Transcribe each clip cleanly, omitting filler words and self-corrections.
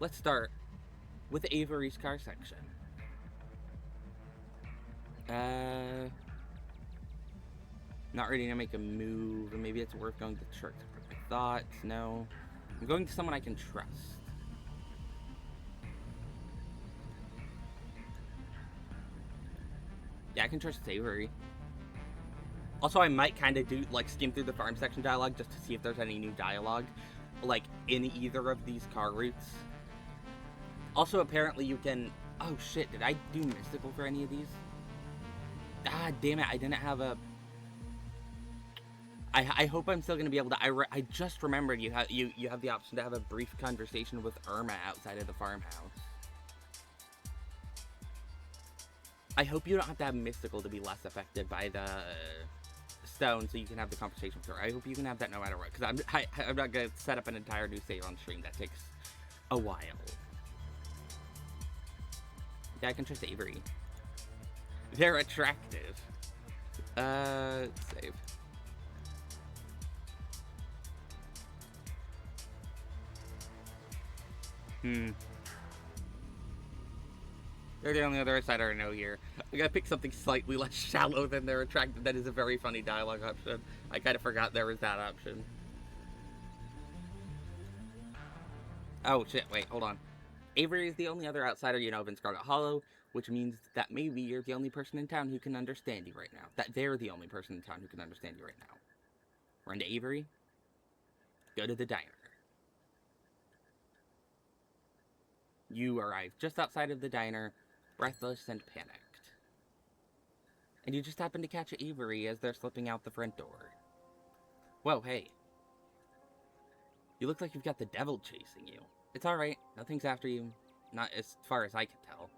let's start with Avery's car section. Not ready to make a move, and maybe it's worth going to church. Thoughts? No. I'm going to someone I can trust. Yeah, I can trust Avery. Also, I might kind of do, like, skim through the farm section dialogue just to see if there's any new dialogue, like, in either of these car routes. Also, apparently you can... Oh, shit, did I do Mystical for any of these? Ah, damn it, I didn't have a... I hope I'm still going to be able to... I just remembered you have the option to have a brief conversation with Irma outside of the farmhouse. I hope you don't have to have Mystical to be less affected by the stone so you can have the conversation with her. I hope you can have that no matter what, because I'm not going to set up an entire new save on stream. That takes a while. Yeah, I can trust Avery. They're attractive. Save. They're the only other side I know here. I gotta pick something slightly less shallow than they're attractive. That is a very funny dialogue option. I kind of forgot there was that option. Oh shit, wait, hold on. Avery is the only other outsider you know of in Scarlet Hollow, which means that maybe you're the only person in town who can understand you right now. That they're the only person in town who can understand you right now. Run to Avery. Go to the diner. You arrive just outside of the diner, breathless and panicked. And you just happen to catch Avery as they're slipping out the front door. Whoa, hey. You look like you've got the devil chasing you. It's alright, nothing's after you. Not as far as I can tell.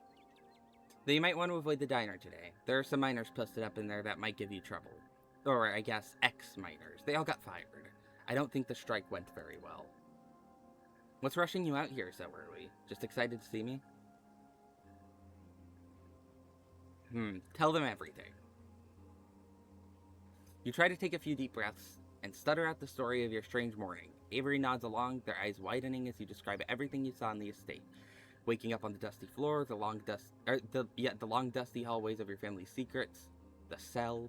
Though you might want to avoid the diner today. There are some miners posted up in there that might give you trouble. Or, I guess, ex-miners. They all got fired. I don't think the strike went very well. What's rushing you out here so early? Just excited to see me? Tell them everything. You try to take a few deep breaths and stutter out the story of your strange morning. Avery nods along, their eyes widening as you describe everything you saw on the estate. Waking up on the dusty floor, the long dusty hallways of your family's secrets, the cell.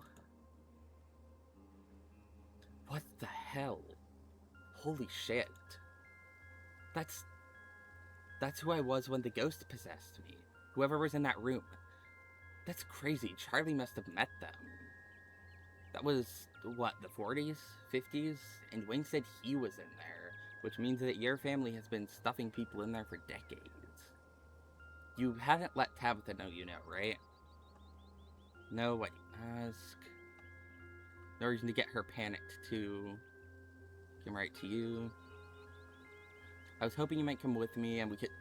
What the hell? Holy shit. That's who I was when the ghost possessed me. Whoever was in that room. That's crazy. Charlie must have met them. That was, what, the 40s? 50s? And Wayne said he was in there, which means that your family has been stuffing people in there for decades. You haven't let Tabitha know you know, right? No, what you ask? No reason to get her panicked, too. Came right to you. I was hoping you might come with me and we could...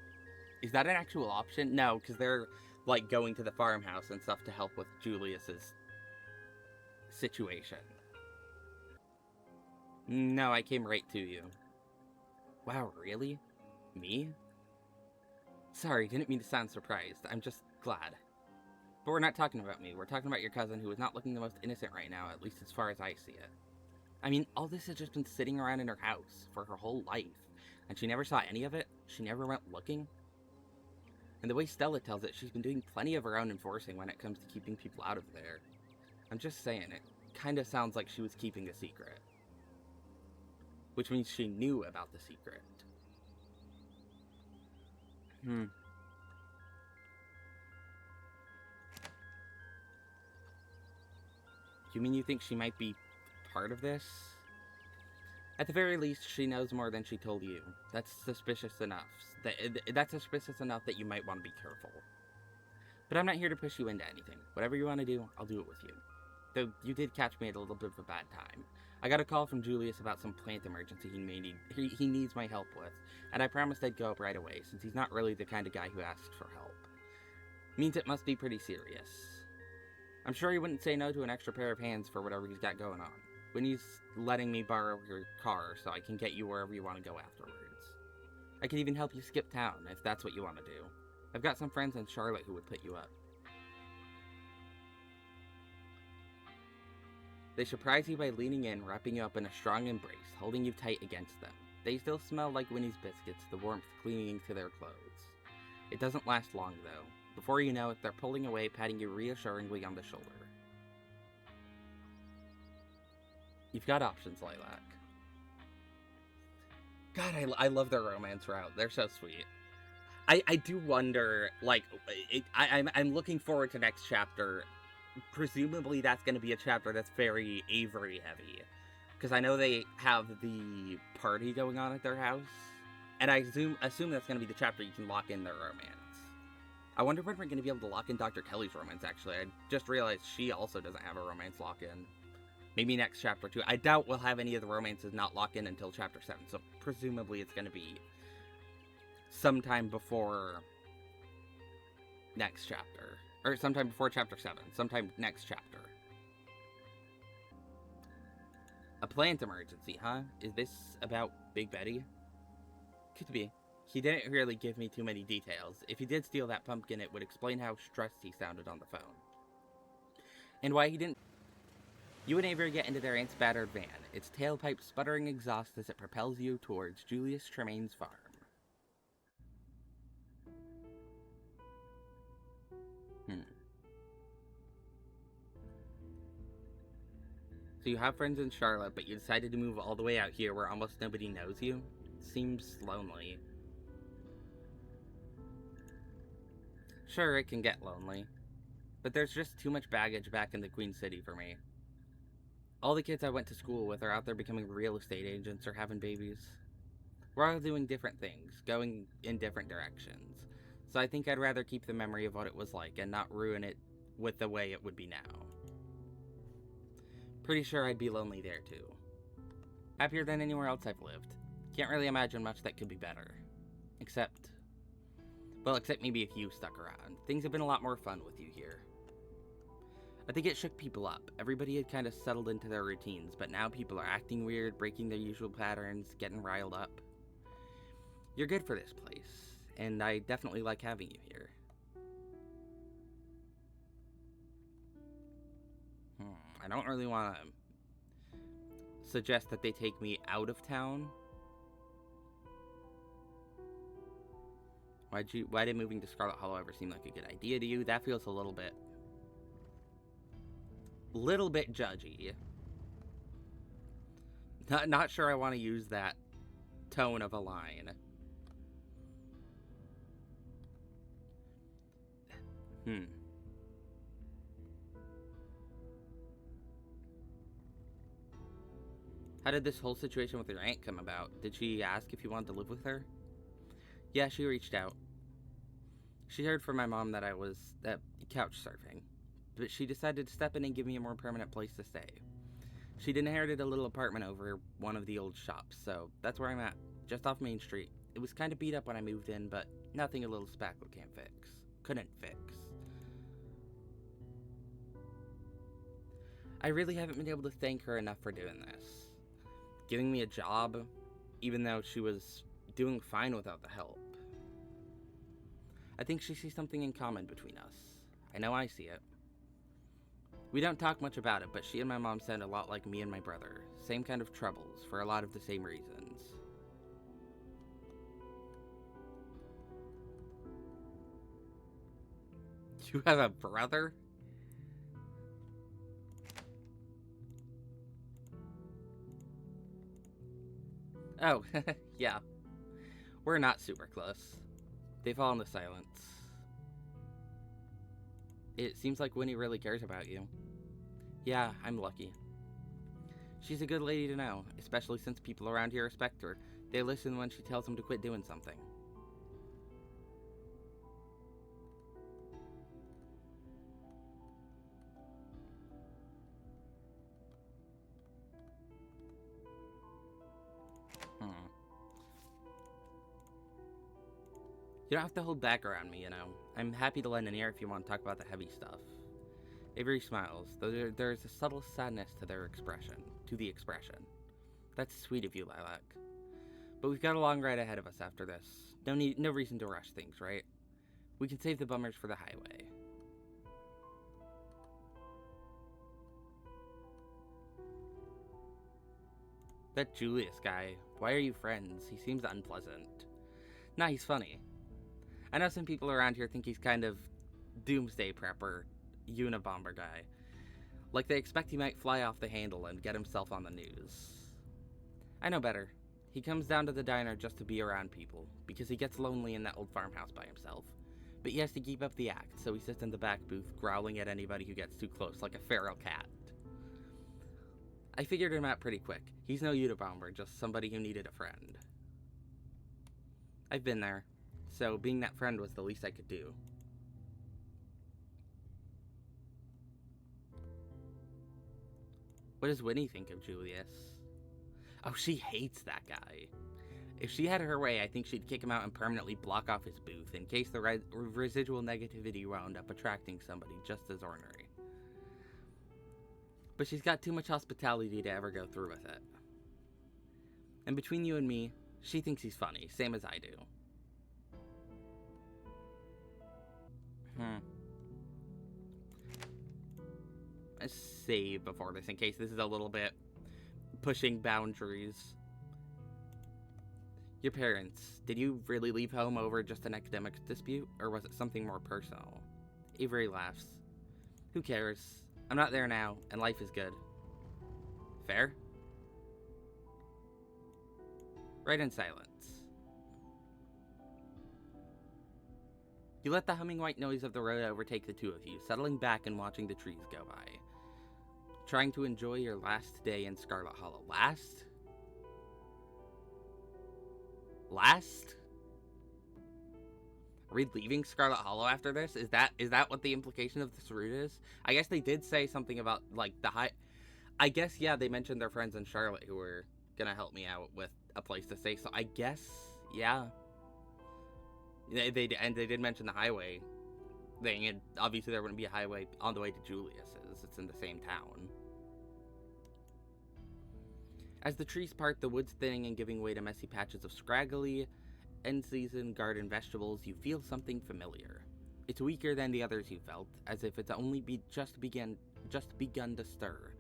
Is that an actual option? No, because they're, like, going to the farmhouse and stuff to help with Julius's situation. No, I came right to you. Wow, really? Me? Sorry, didn't mean to sound surprised. I'm just glad. But we're not talking about me. We're talking about your cousin who is not looking the most innocent right now, at least as far as I see it. I mean, all this has just been sitting around in her house for her whole life, and she never saw any of it? She never went looking? And the way Stella tells it, she's been doing plenty of her own enforcing when it comes to keeping people out of there. I'm just saying, it kind of sounds like she was keeping a secret. Which means she knew about the secret. You mean you think she might be part of this? At the very least, she knows more than she told you. That's suspicious enough. That's suspicious enough that you might want to be careful. But I'm not here to push you into anything. Whatever you want to do, I'll do it with you. Though you did catch me at a little bit of a bad time. I got a call from Julius about some plant emergency he needs my help with, and I promised I'd go up right away, since he's not really the kind of guy who asks for help. Means it must be pretty serious. I'm sure he wouldn't say no to an extra pair of hands for whatever he's got going on. When he's letting me borrow your car so I can get you wherever you want to go afterwards. I can even help you skip town, if that's what you want to do. I've got some friends in Charlotte who would put you up. They surprise you by leaning in, wrapping you up in a strong embrace, holding you tight against them. They still smell like Winnie's biscuits, the warmth clinging to their clothes. It doesn't last long, though. Before you know it, they're pulling away, patting you reassuringly on the shoulder. You've got options, Lilac. God, I love their romance route. They're so sweet. I do wonder, like, I'm looking forward to next chapter. Presumably that's going to be a chapter that's very Avery heavy. Because I know they have the party going on at their house. And I assume that's going to be the chapter you can lock in their romance. I wonder when we're going to be able to lock in Dr. Kelly's romance, actually. I just realized she also doesn't have a romance lock-in. Maybe next chapter, too. I doubt we'll have any of the romances not locked in until chapter 7. So presumably it's going to be sometime before next chapter. Or sometime before chapter 7. Sometime next chapter. A plant emergency, huh? Is this about Big Betty? Could be. He didn't really give me too many details. If he did steal that pumpkin, it would explain how stressed he sounded on the phone. And why he didn't... You and Avery get into their aunt's battered van, its tailpipe sputtering exhaust as it propels you towards Julius Tremaine's farm. So you have friends in Charlotte, but you decided to move all the way out here where almost nobody knows you? Seems lonely. Sure, it can get lonely. But there's just too much baggage back in the Queen City for me. All the kids I went to school with are out there becoming real estate agents or having babies. We're all doing different things, going in different directions. So I think I'd rather keep the memory of what it was like and not ruin it with the way it would be now. Pretty sure I'd be lonely there too. Happier than anywhere else I've lived. Can't really imagine much that could be better. Except maybe if you stuck around. Things have been a lot more fun with you here. I think it shook people up. Everybody had kind of settled into their routines, but now people are acting weird, breaking their usual patterns, getting riled up. You're good for this place, and I definitely like having you here. I don't really want to suggest that they take me out of town. Why did moving to Scarlet Hollow ever seem like a good idea to you? That feels a little bit judgy. Not sure I want to use that tone of a line. How did this whole situation with your aunt come about? Did she ask if you wanted to live with her? Yeah, she reached out. She heard from my mom that I was couch surfing, but she decided to step in and give me a more permanent place to stay. She'd inherited a little apartment over one of the old shops, so that's where I'm at, just off Main Street. It was kind of beat up when I moved in, but nothing a little spackle couldn't fix. I really haven't been able to thank her enough for doing this. Giving me a job, even though she was doing fine without the help. I think she sees something in common between us. I know I see it. We don't talk much about it, but she and my mom sound a lot like me and my brother. Same kind of troubles, for a lot of the same reasons. You have a brother? Oh, yeah. We're not super close. They fall into silence. It seems like Winnie really cares about you. Yeah, I'm lucky. She's a good lady to know, especially since people around here respect her. They listen when she tells them to quit doing something. You don't have to hold back around me, you know. I'm happy to lend an ear if you want to talk about the heavy stuff. Avery smiles, though there's a subtle sadness to the expression. That's sweet of you, Lilac. But we've got a long ride ahead of us after this. No reason to rush things, right? We can save the bummers for the highway. That Julius guy, why are you friends? He seems unpleasant. Nah, he's funny. I know some people around here think he's kind of doomsday prepper, Unabomber guy. Like they expect he might fly off the handle and get himself on the news. I know better. He comes down to the diner just to be around people, because he gets lonely in that old farmhouse by himself. But he has to keep up the act, so he sits in the back booth growling at anybody who gets too close like a feral cat. I figured him out pretty quick. He's no Unabomber, just somebody who needed a friend. I've been there, so being that friend was the least I could do. What does Winnie think of Julius? Oh, she hates that guy. If she had her way, I think she'd kick him out and permanently block off his booth in case the residual negativity wound up attracting somebody just as ornery. But she's got too much hospitality to ever go through with it. And between you and me, she thinks he's funny, same as I do. Let's save before this, in case this is a little bit pushing boundaries. Your parents, did you really leave home over just an academic dispute, or was it something more personal? Avery laughs. Who cares? I'm not there now, and life is good. Fair? Right in silence. You let the humming white noise of the road overtake the two of you, settling back and watching the trees go by. Trying to enjoy your last day in Scarlet Hollow. Last? Are we leaving Scarlet Hollow after this? Is that what the implication of this route is? I guess they did say something about, like, the high... I guess, yeah, they mentioned their friends in Charlotte who were gonna help me out with a place to stay, so I guess, yeah. They did mention the highway thing, and obviously there wouldn't be a highway on the way to Julius's. It's in the same town. As the trees part, the woods thinning and giving way to messy patches of scraggly, end-season garden vegetables, you feel something familiar. It's weaker than the others you felt, as if it's only just begun to stir.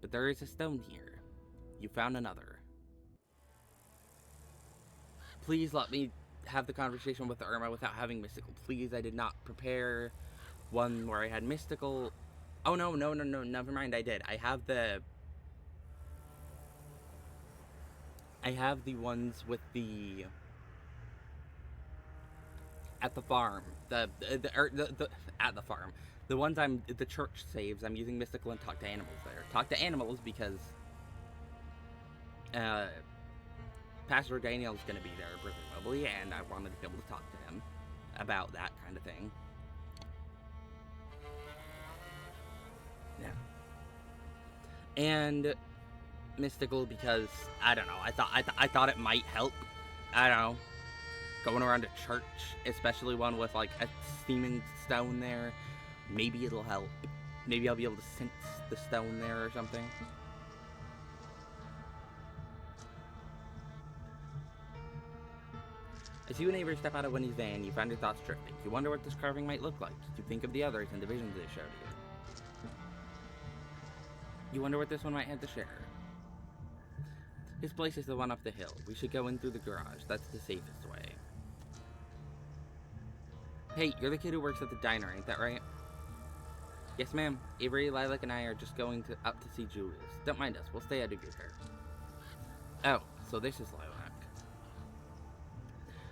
But there is a stone here. You found another. Please let me have the conversation with Irma without having mystical. Please, I did not prepare one where I had mystical. Oh, no, never mind, I did. I have the ones with the... at the farm. At the farm. The ones the church saves, I'm using mystical and talk to animals there. Talk to animals because... Pastor Daniel's gonna be there, presumably, and I wanted to be able to talk to him about that kind of thing. Yeah. And mystical because, I don't know, I thought it might help. I don't know. Going around a church, especially one with, like, a steaming stone there, maybe it'll help. Maybe I'll be able to sense the stone there or something. As you and Avery step out of Winnie's van, you find your thoughts drifting. You wonder what this carving might look like. You think of the others and the visions they showed you. You wonder what this one might have to share. His place is the one up the hill. We should go in through the garage. That's the safest way. Hey, you're the kid who works at the diner, ain't that right? Yes, ma'am. Avery, Lilac, and I are just going up to see Julius. Don't mind us. We'll stay out of your hair. Oh, so this is Lilac.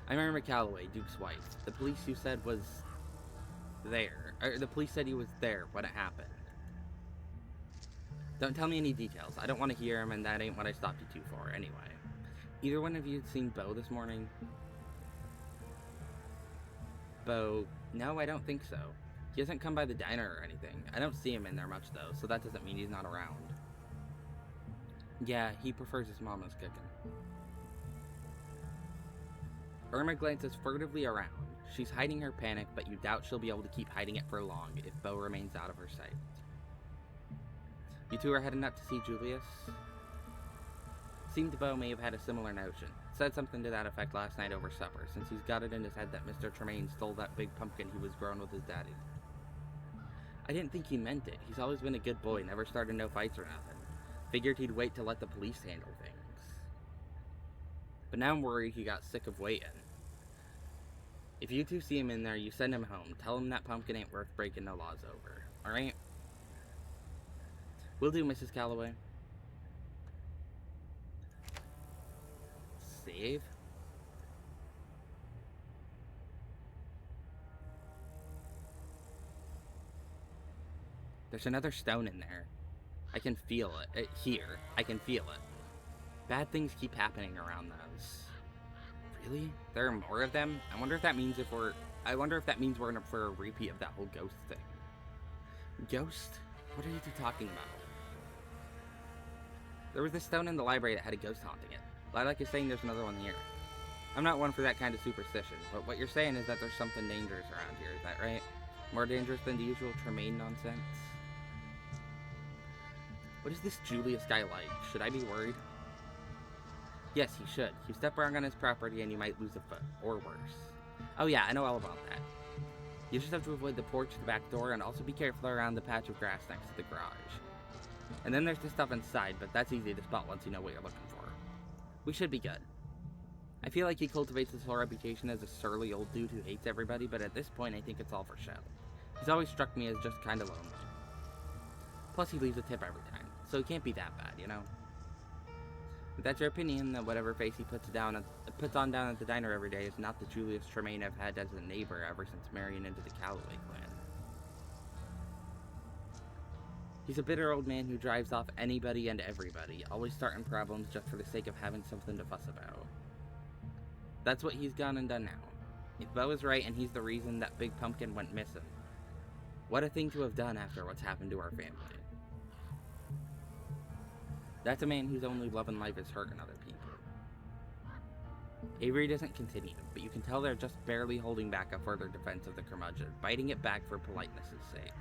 I'm Irma Calloway, Duke's wife. The police you said was there. The police said he was there when it happened. Don't tell me any details. I don't want to hear him, and that ain't what I stopped you two for, anyway. Either one of you seen Bo this morning? Bo? No, I don't think so. He hasn't come by the diner or anything. I don't see him in there much, though, so that doesn't mean he's not around. Yeah, he prefers his mama's cooking. Irma glances furtively around. She's hiding her panic, but you doubt she'll be able to keep hiding it for long if Bo remains out of her sight. You two are heading up to see Julius? Seemed Bo may have had a similar notion. Said something to that effect last night over supper, since he's got it in his head that Mr. Tremaine stole that big pumpkin he was growing with his daddy. I didn't think he meant it. He's always been a good boy, never started no fights or nothing. Figured he'd wait to let the police handle things. But now I'm worried he got sick of waiting. If you two see him in there, you send him home. Tell him that pumpkin ain't worth breaking no laws over. Alright? Will do, Mrs. Calloway. Save? There's another stone in there. I can feel it. Here. I can feel it. Bad things keep happening around those. Really? There are more of them? I wonder if that means we're in for a repeat of that whole ghost thing. Ghost? What are you two talking about? There was this stone in the library that had a ghost haunting it. Lilac is saying there's another one here. I'm not one for that kind of superstition, but what you're saying is that there's something dangerous around here, is that right? More dangerous than the usual Tremaine nonsense? What is this Julius guy like? Should I be worried? Yes, he should. You step wrong on his property and you might lose a foot, or worse. Oh yeah, I know all about that. You just have to avoid the porch, the back door, and also be careful around the patch of grass next to the garage. And then there's the stuff inside, but that's easy to spot once you know what you're looking for. We should be good. I feel like he cultivates this whole reputation as a surly old dude who hates everybody, but at this point I think it's all for show. He's always struck me as just kinda lonely. Plus he leaves a tip every time, so he can't be that bad, you know? If that's your opinion, then whatever face he puts on down at the diner every day is not the Julius Tremaine I've had as a neighbor ever since marrying into the Calloway clan. He's a bitter old man who drives off anybody and everybody, always starting problems just for the sake of having something to fuss about. That's what he's gone and done now. If Beau is right and he's the reason that Big Pumpkin went missing, what a thing to have done after what's happened to our family. That's a man whose only love in life is hurting other people. Avery doesn't continue, but you can tell they're just barely holding back a further defense of the curmudgeon, biting it back for politeness' sake.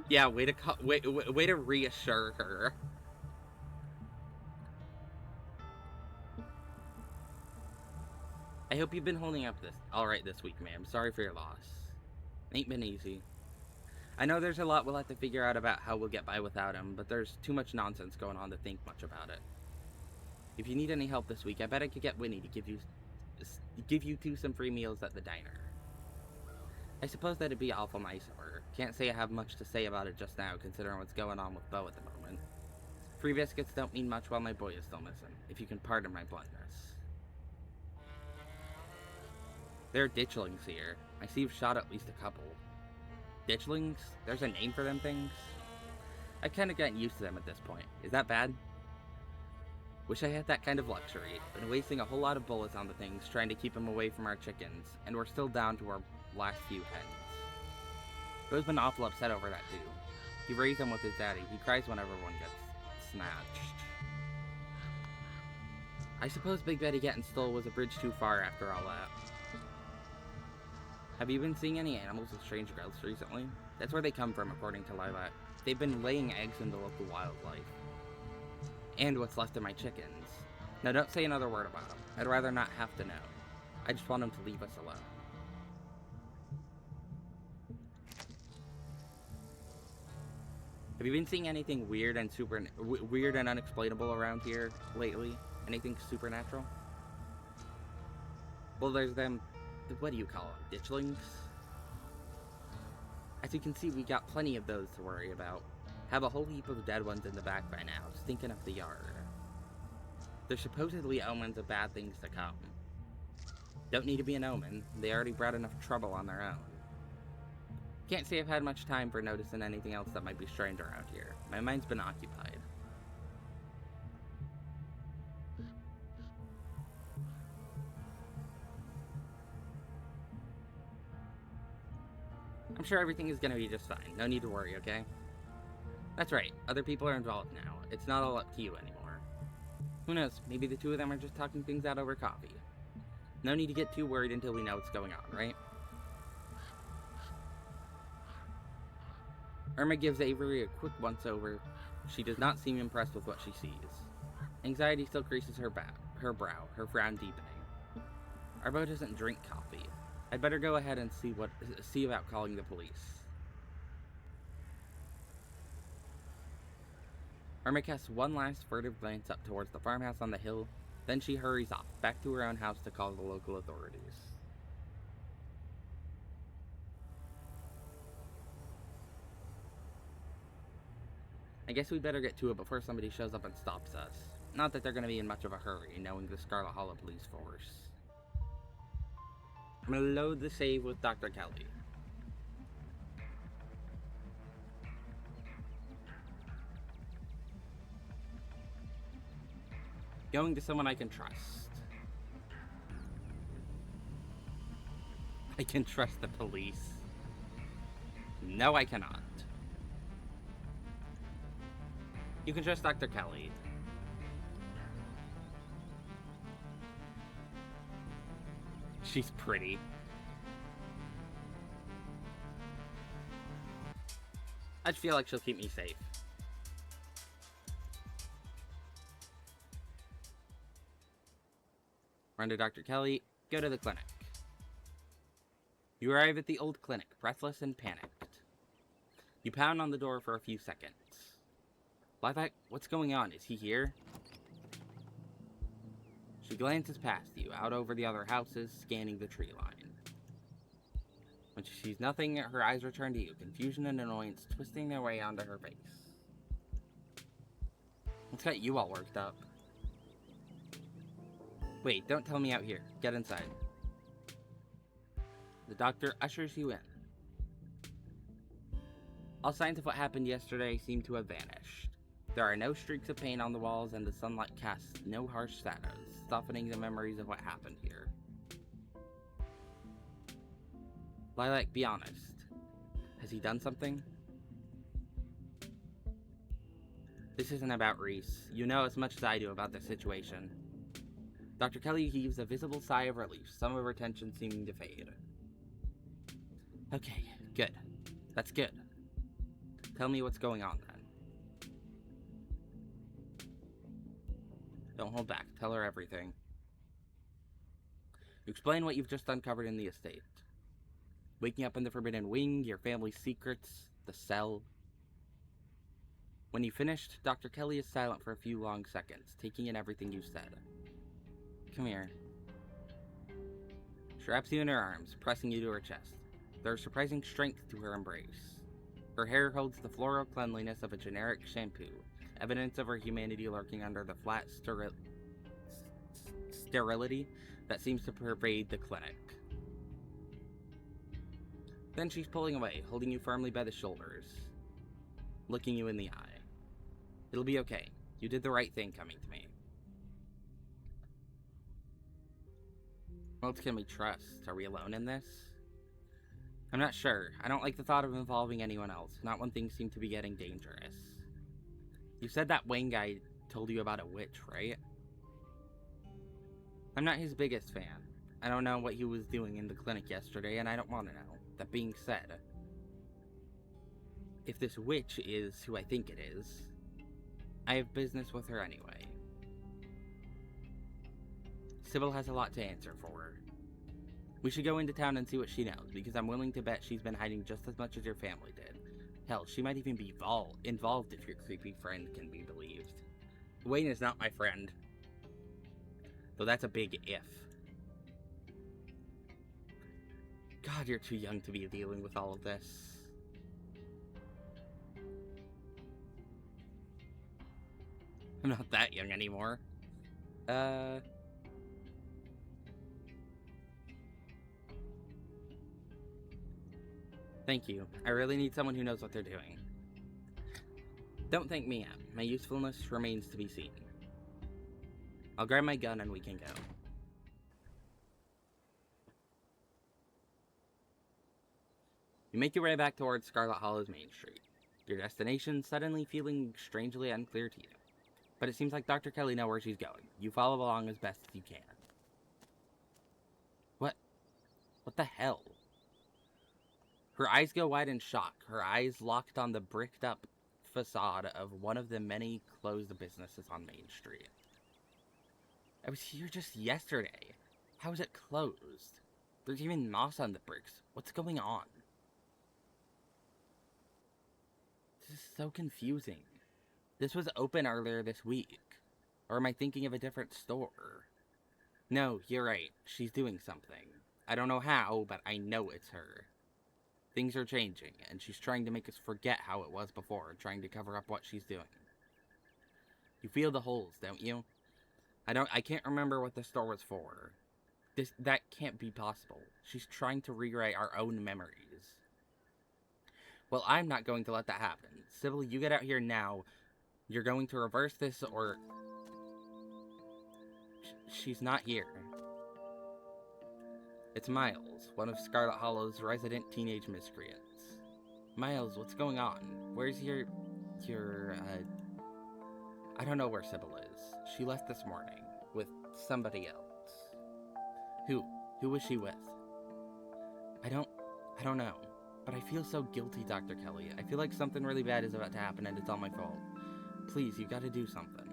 Yeah, way to reassure her. I hope you've been holding up alright this week, ma'am. Sorry for your loss. Ain't been easy. I know there's a lot we'll have to figure out about how we'll get by without him, but there's too much nonsense going on to think much about it. If you need any help this week, I bet I could get Winnie to give you two some free meals at the diner. I suppose that'd be awful nice of her. Can't say I have much to say about it just now, considering what's going on with Beau at the moment. Free biscuits don't mean much while my boy is still missing, if you can pardon my bluntness. There are ditchlings here. I see you've shot at least a couple. Ditchlings? There's a name for them things? I've kinda gotten used to them at this point. Is that bad? Wish I had that kind of luxury. Been wasting a whole lot of bullets on the things, trying to keep them away from our chickens, and we're still down to our last few hens. Beau's been awful upset over that too. He raised him with his daddy. He cries whenever one gets snatched. I suppose Big Betty getting stole was a bridge too far after all that. Have you been seeing any animals with strange growths recently? That's where they come from, according to Lilac. They've been laying eggs in the local wildlife. And what's left of my chickens. Now don't say another word about them. I'd rather not have to know. I just want them to leave us alone. Have you been seeing anything weird and unexplainable around here lately? Anything supernatural? Well, there's them, what do you call them, ditchlings? As you can see, we got plenty of those to worry about. Have a whole heap of dead ones in the back by now, stinking up the yard. They're supposedly omens of bad things to come. Don't need to be an omen, they already brought enough trouble on their own. Can't say I've had much time for noticing anything else that might be strange around here. My mind's been occupied. I'm sure everything is gonna be just fine. No need to worry, okay? That's right. Other people are involved now. It's not all up to you anymore. Who knows? Maybe the two of them are just talking things out over coffee. No need to get too worried until we know what's going on, right? Irma gives Avery a quick once-over. She does not seem impressed with what she sees. Anxiety still creases her brow, her frown deepening. Our Beau doesn't drink coffee. I'd better go ahead and see about calling the police. Erma casts one last furtive glance up towards the farmhouse on the hill, then she hurries off, back to her own house to call the local authorities. I guess we better get to it before somebody shows up and stops us. Not that they're going to be in much of a hurry, knowing the Scarlet Hollow police force. I'm going to load the save with Dr. Kelly. Going to someone I can trust. I can trust the police. No, I cannot. You can trust Dr. Kelly. She's pretty. I feel like she'll keep me safe. Run to Dr. Kelly, go to the clinic. You arrive at the old clinic, breathless and panicked. You pound on the door for a few seconds. Lilac, what's going on? Is he here? She glances past you, out over the other houses, scanning the tree line. When she sees nothing, her eyes return to you, confusion and annoyance twisting their way onto her face. What's got you all worked up? Wait, don't tell me out here. Get inside. The doctor ushers you in. All signs of what happened yesterday seem to have vanished. There are no streaks of paint on the walls, and the sunlight casts no harsh shadows, softening the memories of what happened here. Lilac, be honest. Has he done something? This isn't about Reese. You know as much as I do about this situation. Dr. Kelly heaves a visible sigh of relief, some of her tension seeming to fade. Okay, good. That's good. Tell me what's going on, then. Don't hold back. Tell her everything. You explain what you've just uncovered in the estate. Waking up in the Forbidden Wing, your family's secrets, the cell. When you finished, Dr. Kelly is silent for a few long seconds, taking in everything you said. Come here. She wraps you in her arms, pressing you to her chest. There is surprising strength to her embrace. Her hair holds the floral cleanliness of a generic shampoo, evidence of her humanity lurking under the flat sterility that seems to pervade the clinic. Then she's pulling away, holding you firmly by the shoulders, looking you in the eye. It'll be okay. You did the right thing coming to me. Who else can we trust? Are we alone in this? I'm not sure. I don't like the thought of involving anyone else, not when things seem to be getting dangerous. You said that Wayne guy told you about a witch, right? I'm not his biggest fan. I don't know what he was doing in the clinic yesterday, and I don't want to know. That being said, if this witch is who I think it is, I have business with her anyway. Sybil has a lot to answer for her. We should go into town and see what she knows, because I'm willing to bet she's been hiding just as much as your family did. Hell, she might even be involved if your creepy friend can be believed. Wayne is not my friend. Though that's a big if. God, you're too young to be dealing with all of this. I'm not that young anymore. Thank you. I really need someone who knows what they're doing. Don't thank me yet. My usefulness remains to be seen. I'll grab my gun and we can go. You make your way back towards Scarlet Hollow's Main Street, your destination suddenly feeling strangely unclear to you. But it seems like Dr. Kelly knows where she's going. You follow along as best as you can. What the hell? Her eyes go wide in shock, her eyes locked on the bricked up facade of one of the many closed businesses on Main Street. I was here just yesterday. How is it closed? There's even moss on the bricks. What's going on? This is so confusing. This was open earlier this week. Or am I thinking of a different store? No, you're right. She's doing something. I don't know how, but I know it's her. Things are changing, and she's trying to make us forget how it was before, trying to cover up what she's doing. You feel the holes, don't you? I can't remember what the store was for. That can't be possible. She's trying to rewrite our own memories. Well, I'm not going to let that happen. Sybil, you get out here now. You're going to reverse this, or... She's not here. It's Miles, one of Scarlet Hollow's resident teenage miscreants. Miles, what's going on? Where's your... I don't know where Sybil is. She left this morning, with somebody else. Who? Who was she with? I don't know. But I feel so guilty, Dr. Kelly. I feel like something really bad is about to happen and it's all my fault. Please, you gotta do something.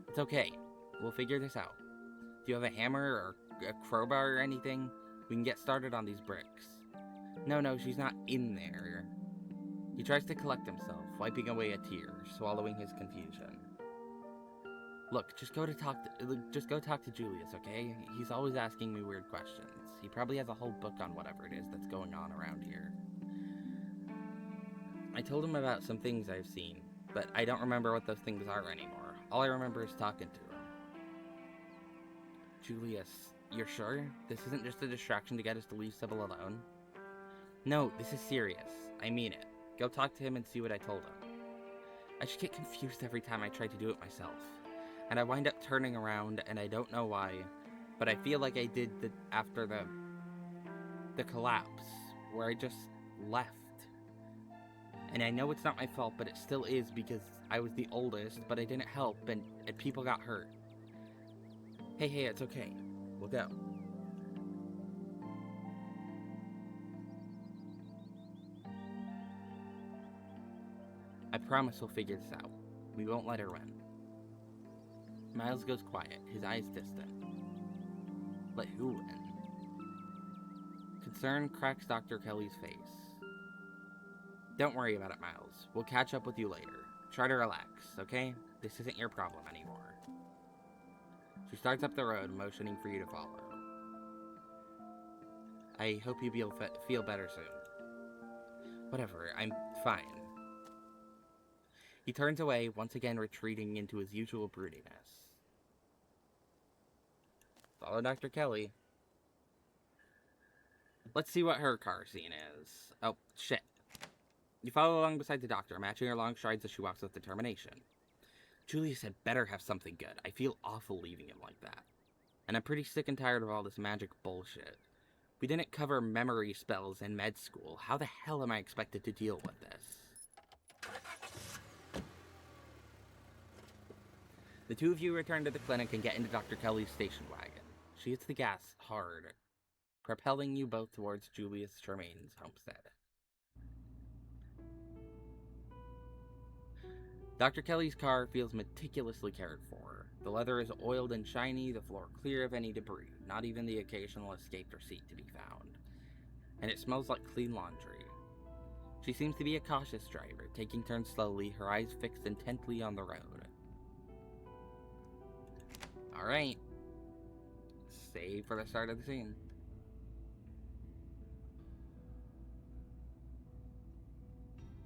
It's okay. We'll figure this out. Do you have a hammer or a crowbar or anything? We can get started on these bricks. No, she's not in there. He tries to collect himself, wiping away a tear, swallowing his confusion. Look, just go talk to Julius, okay? He's always asking me weird questions. He probably has a whole book on whatever it is that's going on around here. I told him about some things I've seen, but I don't remember what those things are anymore. All I remember is talking to him. Julius, you're sure? This isn't just a distraction to get us to leave Sybil alone? No, this is serious. I mean it. Go talk to him and see what I told him. I just get confused every time I try to do it myself. And I wind up turning around, and I don't know why, but I feel like I did after the collapse, where I just left. And I know it's not my fault, but it still is because I was the oldest, but I didn't help, and people got hurt. Hey, it's okay. We'll go. I promise we'll figure this out. We won't let her win. Miles goes quiet, his eyes distant. Let who win? Concern cracks Dr. Kelly's face. Don't worry about it, Miles. We'll catch up with you later. Try to relax, okay? This isn't your problem anymore. She starts up the road, motioning for you to follow. I hope you feel better soon. Whatever, I'm fine. He turns away, once again retreating into his usual broodiness. Follow Dr. Kelly. Let's see what her car scene is. Oh, shit. You follow along beside the doctor, matching her long strides as she walks with determination. Julius had better have something good. I feel awful leaving him like that. And I'm pretty sick and tired of all this magic bullshit. We didn't cover memory spells in med school. How the hell am I expected to deal with this? The two of you return to the clinic and get into Dr. Kelly's station wagon. She hits the gas hard, propelling you both towards Julius Tremaine's homestead. Dr. Kelly's car feels meticulously cared for. The leather is oiled and shiny, the floor clear of any debris, not even the occasional escaped receipt to be found. And it smells like clean laundry. She seems to be a cautious driver, taking turns slowly, her eyes fixed intently on the road. Alright. Save for the start of the scene.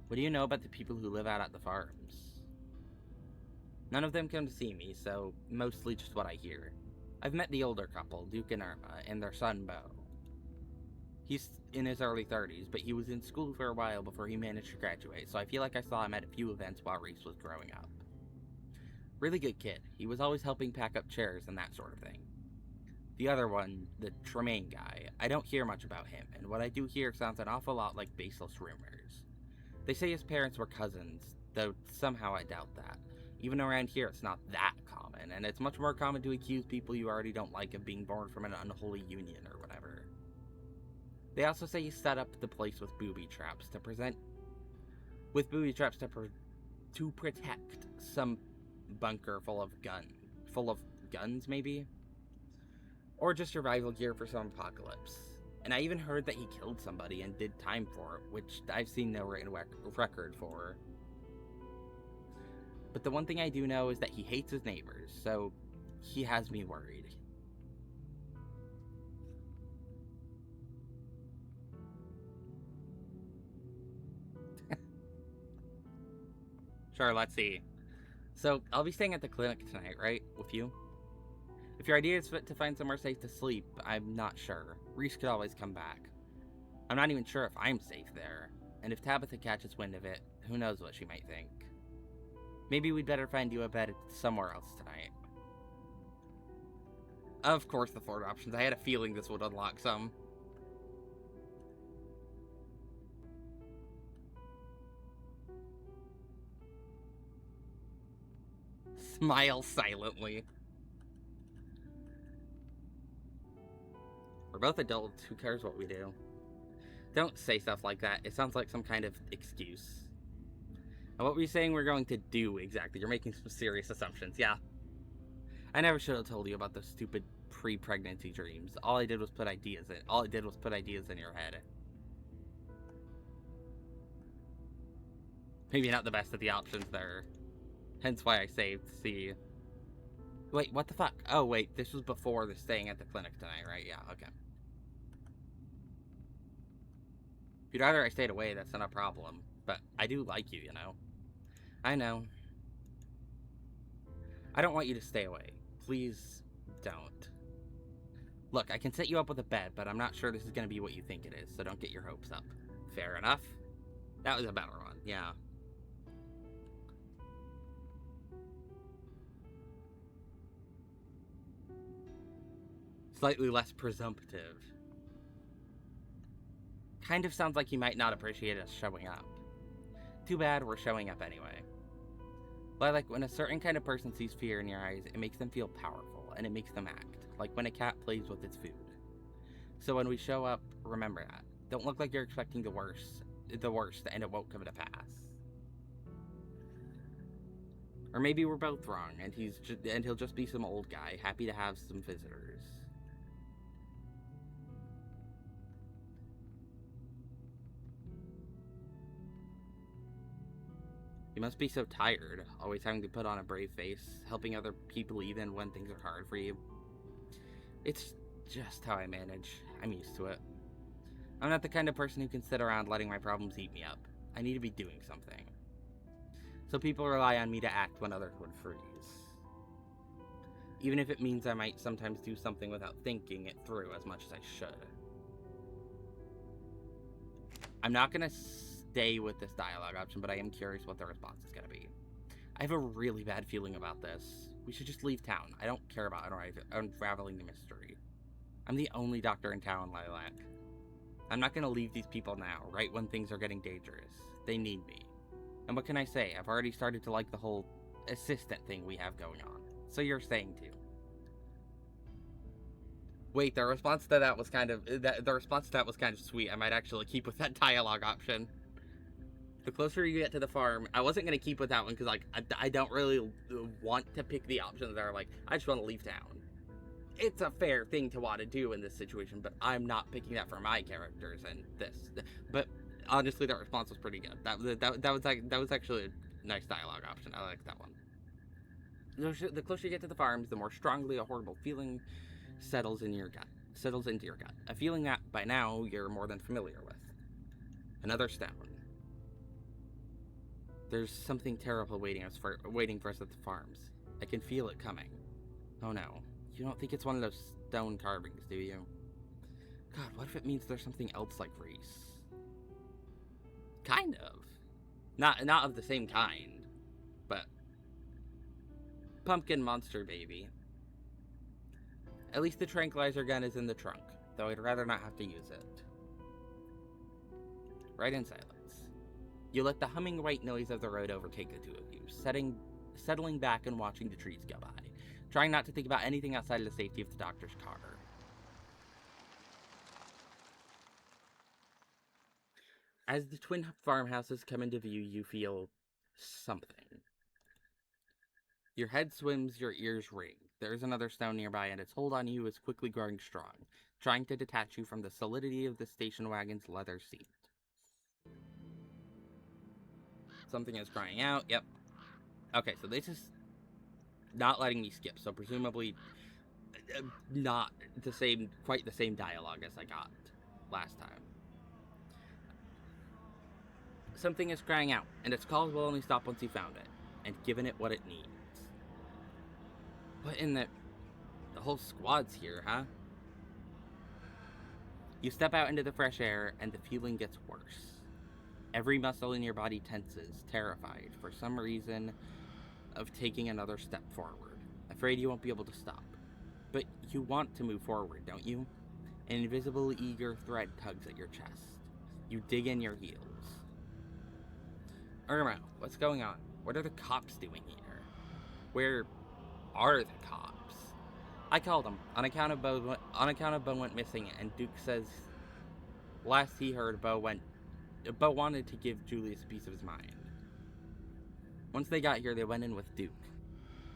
What do you know about the people who live out at the farms? None of them come to see me, so mostly just what I hear. I've met the older couple, Duke and Irma, and their son, Beau. He's in his early 30s, but he was in school for a while before he managed to graduate, so I feel like I saw him at a few events while Reese was growing up. Really good kid. He was always helping pack up chairs and that sort of thing. The other one, the Tremaine guy, I don't hear much about him, and what I do hear sounds an awful lot like baseless rumors. They say his parents were cousins, though somehow I doubt that. Even around here, it's not that common, and it's much more common to accuse people you already don't like of being born from an unholy union or whatever. They also say he set up the place with booby traps to protect some bunker full of guns, maybe? Or just survival gear for some apocalypse. And I even heard that he killed somebody and did time for it, which I've seen no written record for. But the one thing I do know is that he hates his neighbors, so he has me worried. Sure, let's see. So, I'll be staying at the clinic tonight, right? With you? If your idea is to find somewhere safe to sleep, I'm not sure. Reese could always come back. I'm not even sure if I'm safe there. And if Tabitha catches wind of it, who knows what she might think. Maybe we'd better find you a bed somewhere else tonight. Of course, the Ford options. I had a feeling this would unlock some. Smile silently. We're both adults. Who cares what we do? Don't say stuff like that. It sounds like some kind of excuse. And what were you saying we're going to do exactly? You're making some serious assumptions. Yeah. I never should have told you about those stupid pre-pregnancy dreams. All I did was put ideas in your head. Maybe not the best of the options there. Hence why I saved C. Wait, what the fuck? Oh, wait, this was before the staying at the clinic tonight, right? Yeah, okay. If you'd rather I stayed away, that's not a problem. But I do like you, you know? I know. I don't want you to stay away. Please don't. Look, I can set you up with a bed, but I'm not sure this is going to be what you think it is, so don't get your hopes up. Fair enough. That was a better one, yeah. Slightly less presumptive. Kind of sounds like he might not appreciate us showing up. Too bad we're showing up anyway. But like when a certain kind of person sees fear in your eyes, it makes them feel powerful, and it makes them act. Like when a cat plays with its food. So when we show up, remember that. Don't look like you're expecting the worst, and it won't come to pass. Or maybe we're both wrong, and he'll just be some old guy, happy to have some visitors. You must be so tired, always having to put on a brave face, helping other people even when things are hard for you. It's just how I manage. I'm used to it. I'm not the kind of person who can sit around letting my problems eat me up. I need to be doing something. So people rely on me to act when others would freeze. Even if it means I might sometimes do something without thinking it through as much as I should. I'm not gonna stay with this dialogue option, but I am curious what the response is gonna be. I have a really bad feeling about this. We should just leave town. I don't care about unraveling the mystery. I'm the only doctor in town, Lilac. I'm not gonna leave these people now, right when things are getting dangerous. They need me. And what can I say? I've already started to like the whole assistant thing we have going on. So you're saying too. Wait, the response to that was kind of sweet. I might actually keep with that dialogue option. The closer you get to the farm, I wasn't gonna keep with that one because like I don't really want to pick the options that are like I just want to leave town. It's a fair thing to want to do in this situation, but I'm not picking that for my characters and this. But honestly, that response was pretty good. That was actually a nice dialogue option. I like that one. The closer you get to the farms, the more strongly a horrible feeling settles into your gut. A feeling that by now you're more than familiar with. Another stone. There's something terrible waiting for us at the farms. I can feel it coming. Oh no. You don't think it's one of those stone carvings, do you? God, what if it means there's something else like Reese? Kind of. Not of the same kind. But pumpkin monster baby. At least the tranquilizer gun is in the trunk, though I'd rather not have to use it. Right in silence. You let the humming white noise of the road overtake the two of you, settling back and watching the trees go by, trying not to think about anything outside of the safety of the doctor's car. As the twin farmhouses come into view, you feel something. Your head swims, your ears ring. There is another stone nearby, and its hold on you is quickly growing strong, trying to detach you from the solidity of the station wagon's leather seat. Something is crying out. Yep. Okay, so this is not letting me skip, so presumably not quite the same dialogue as I got last time. Something is crying out, and its calls will only stop once you found it, and given it what it needs. What in the whole squad's here, huh? You step out into the fresh air, and the feeling gets worse. Every muscle in your body tenses, terrified, for some reason, of taking another step forward. Afraid you won't be able to stop. But you want to move forward, don't you? An invisible, eager thread tugs at your chest. You dig in your heels. Irma, what's going on? What are the cops doing here? Where are the cops? I called them on account of Bo went missing, and Duke says last he heard Bo wanted to give Julius a piece of his mind. Once they got here, they went in with Duke.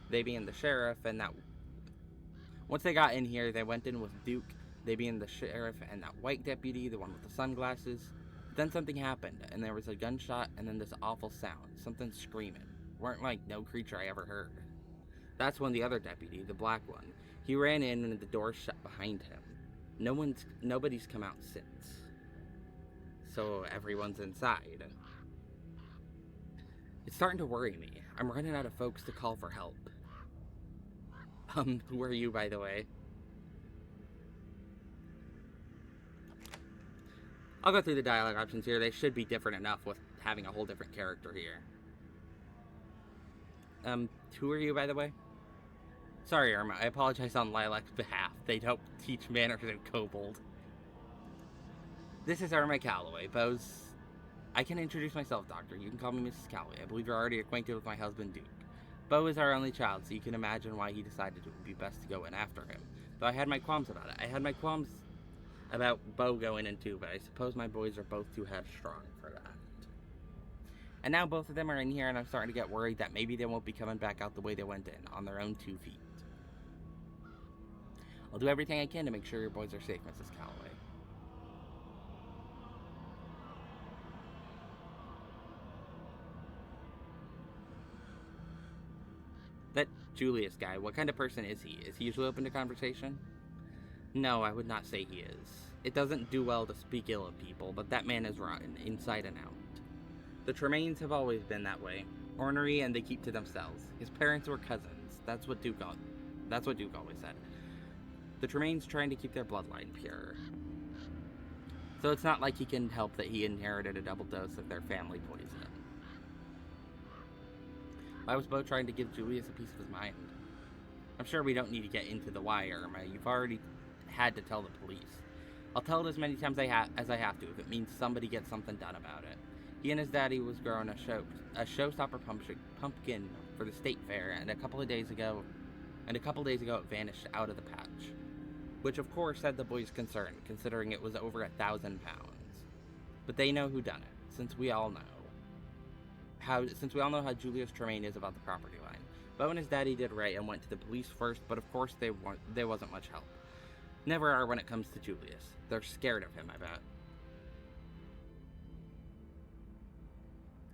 They being the sheriff and that. Once they got in here, they went in with Duke. They being the sheriff and that white deputy, the one with the sunglasses. Then something happened, and there was a gunshot, and then this awful sound, something screaming. Weren't like no creature I ever heard. That's when the other deputy, the black one, he ran in and the door shut behind him. Nobody's come out since. So everyone's inside. It's starting to worry me. I'm running out of folks to call for help. Who are you, by the way? I'll go through the dialogue options here. They should be different enough with having a whole different character here. Who are you, by the way? Sorry, Irma. I apologize on Lilac's behalf. They don't teach manners in Kobold. This is Irma Calloway, Bo's... I can introduce myself, Doctor. You can call me Mrs. Calloway. I believe you're already acquainted with my husband, Duke. Bo is our only child, so you can imagine why he decided it would be best to go in after him. Though I had my qualms about it. I had my qualms about Bo going in too, but I suppose my boys are both too headstrong for that. And now both of them are in here, and I'm starting to get worried that maybe they won't be coming back out the way they went in, on their own 2 feet. I'll do everything I can to make sure your boys are safe, Mrs. Calloway. That Julius guy, what kind of person is he? Is he usually open to conversation? No, I would not say he is. It doesn't do well to speak ill of people, but that man is rotten, inside and out. The Tremaines have always been that way. Ornery, and they keep to themselves. His parents were cousins. That's what Duke always said. The Tremaines trying to keep their bloodline pure. So it's not like he can help that he inherited a double dose of their family poison. Why was Bo trying to give Julius a piece of his mind? I'm sure we don't need to get into the why, Irma. You've already had to tell the police. I'll tell it as many times as I have to, if it means somebody gets something done about it. He and his daddy was growing a showstopper pumpkin for the state fair, and a couple of days ago it vanished out of the patch. Which of course had the boys concerned, considering it was over 1,000 pounds. But they know who done it, since we all know how Julius Tremaine is about the property line. Bo and his daddy did right and went to the police first, but of course there wasn't much help. Never are when it comes to Julius. They're scared of him, I bet.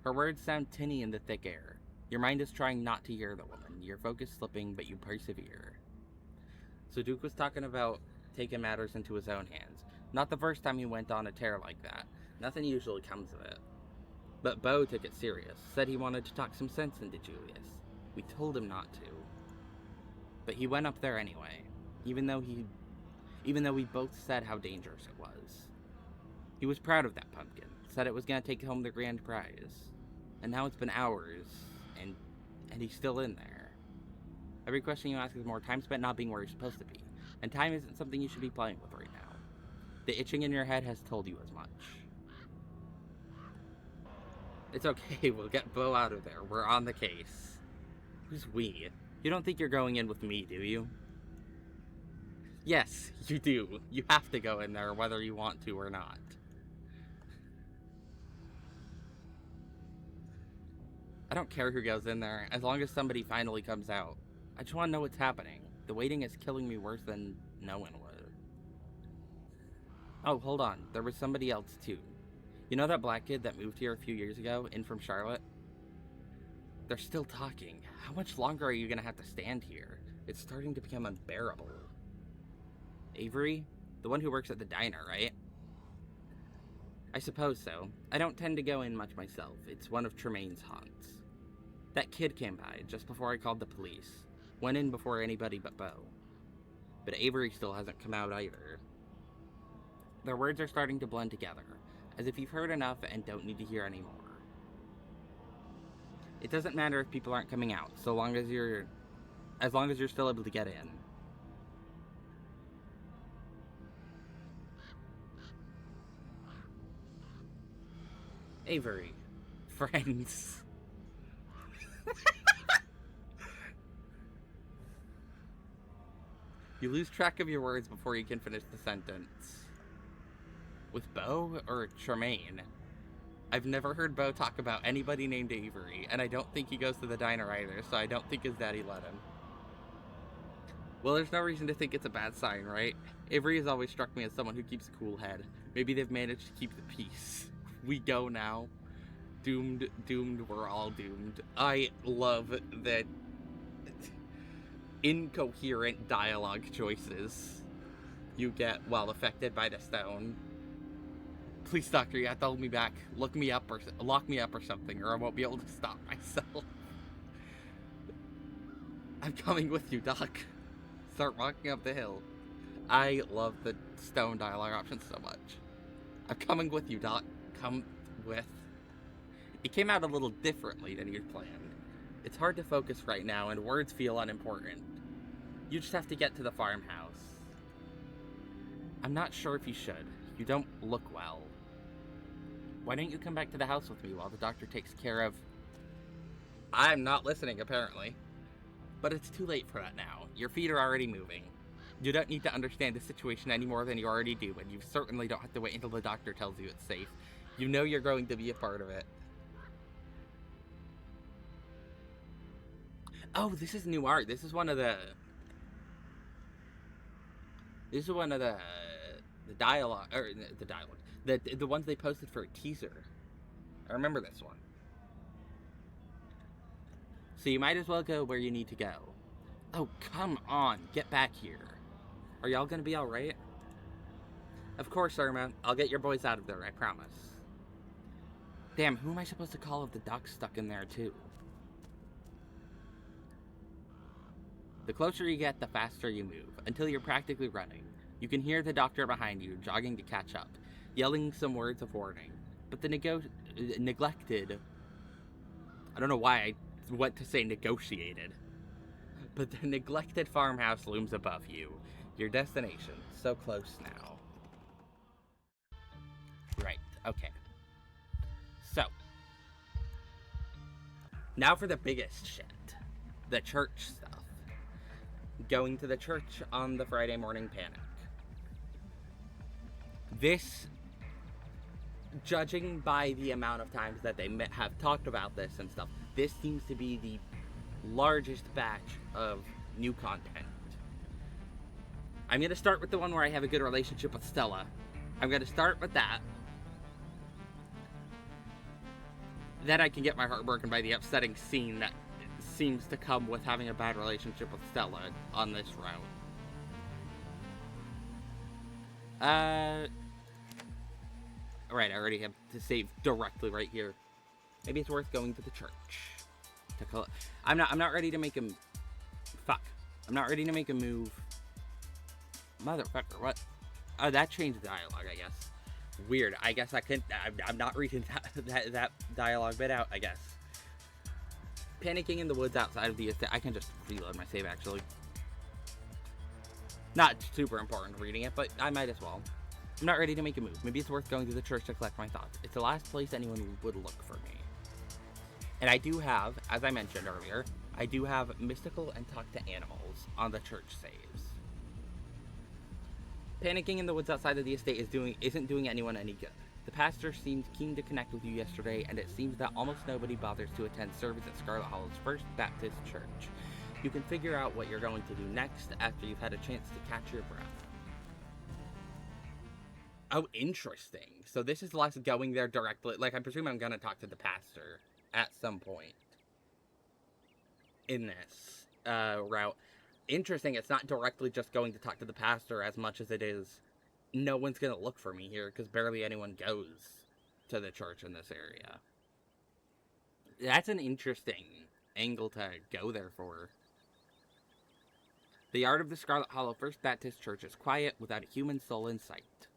Her words sound tinny in the thick air. Your mind is trying not to hear the woman, your focus slipping, but you persevere. So Duke was talking about taking matters into his own hands. Not the first time he went on a tear like that. Nothing usually comes of it. But Bo took it serious, said he wanted to talk some sense into Julius. We told him not to. But he went up there anyway, even though we both said how dangerous it was. He was proud of that pumpkin, said it was going to take home the grand prize. And now it's been hours, and he's still in there. Every question you ask is more time spent not being where you're supposed to be. And time isn't something you should be playing with right now. The itching in your head has told you as much. It's okay, we'll get Bo out of there. We're on the case. Who's we? You don't think you're going in with me, do you? Yes, you do. You have to go in there whether you want to or not. I don't care who goes in there, as long as somebody finally comes out. I just want to know what's happening. The waiting is killing me worse than no one would. Oh, hold on. There was somebody else, too. You know that black kid that moved here a few years ago, in from Charlotte? They're still talking. How much longer are you gonna have to stand here? It's starting to become unbearable. Avery? The one who works at the diner, right? I suppose so. I don't tend to go in much myself. It's one of Tremaine's haunts. That kid came by just before I called the police. Went in before anybody but Bo. But Avery still hasn't come out either. Their words are starting to blend together, as if you've heard enough and don't need to hear any more. It doesn't matter if people aren't coming out, as long as you're still able to get in. Avery. Friends. You lose track of your words before you can finish the sentence. With Bo or Tremaine? I've never heard Bo talk about anybody named Avery, and I don't think he goes to the diner either, so I don't think his daddy let him. Well, there's no reason to think it's a bad sign, right? Avery has always struck me as someone who keeps a cool head. Maybe they've managed to keep the peace. We go now. Doomed, we're all doomed. I love that incoherent dialogue choices you get while affected by the stone. Please, doctor, you have to hold me back. Lock me up or something, or I won't be able to stop myself. I'm coming with you, doc. Start walking up the hill. I love the stone dialogue option so much. I'm coming with you, doc. Come with. It came out a little differently than you'd planned. It's hard to focus right now, and words feel unimportant. You just have to get to the farmhouse. I'm not sure if you should. You don't look well. Why don't you come back to the house with me while the doctor takes care of... I'm not listening, apparently. But it's too late for that now. Your feet are already moving. You don't need to understand the situation any more than you already do, and you certainly don't have to wait until the doctor tells you it's safe. You know you're going to be a part of it. Oh, this is new art. This is one of the dialogue, or the dialogue. The ones they posted for a teaser. I remember this one. So you might as well go where you need to go. Oh, come on. Get back here. Are y'all gonna be alright? Of course, Irma. I'll get your boys out of there, I promise. Damn, who am I supposed to call if the doc's stuck in there, too? The closer you get, the faster you move, until you're practically running. You can hear the doctor behind you, jogging to catch up, yelling some words of warning. But the neglected... I don't know why I went to say negotiated. But the neglected farmhouse looms above you. Your destination. So close now. Right, okay. So. Now for the biggest shit. The church stuff. Going to the church on the Friday morning panic. This, judging by the amount of times that they have talked about this and stuff, this seems to be the largest batch of new content. I'm going to start with the one where I have a good relationship with Stella. I'm going to start with that. Then I can get my heart broken by the upsetting scene that seems to come with having a bad relationship with Stella on this route. Alright, I already have to save directly right here. Maybe it's worth going to the church. I'm not ready to make a... Fuck. I'm not ready to make a move. Motherfucker, what? Oh, that changed the dialogue, I guess. Weird. I guess I couldn't... I'm not reading that dialogue bit out, I guess. Panicking in the woods outside of the estate. I can just reload my save, actually. Not super important reading it, but I might as well. I'm not ready to make a move. Maybe it's worth going to the church to collect my thoughts. It's the last place anyone would look for me. And I do have, as I mentioned earlier, I do have Mystical and Talk to Animals on the church saves. Panicking in the woods outside of the estate isn't doing anyone any good. The pastor seemed keen to connect with you yesterday, and it seems that almost nobody bothers to attend service at Scarlet Hollow's First Baptist Church. You can figure out what you're going to do next after you've had a chance to catch your breath. Oh, interesting. So this is less going there directly. Like, I presume I'm going to talk to the pastor at some point in this route. Interesting, it's not directly just going to talk to the pastor as much as it is no one's going to look for me here, because barely anyone goes to the church in this area. That's an interesting angle to go there for. The yard of the Scarlet Hollow First Baptist Church is quiet, without a human soul in sight.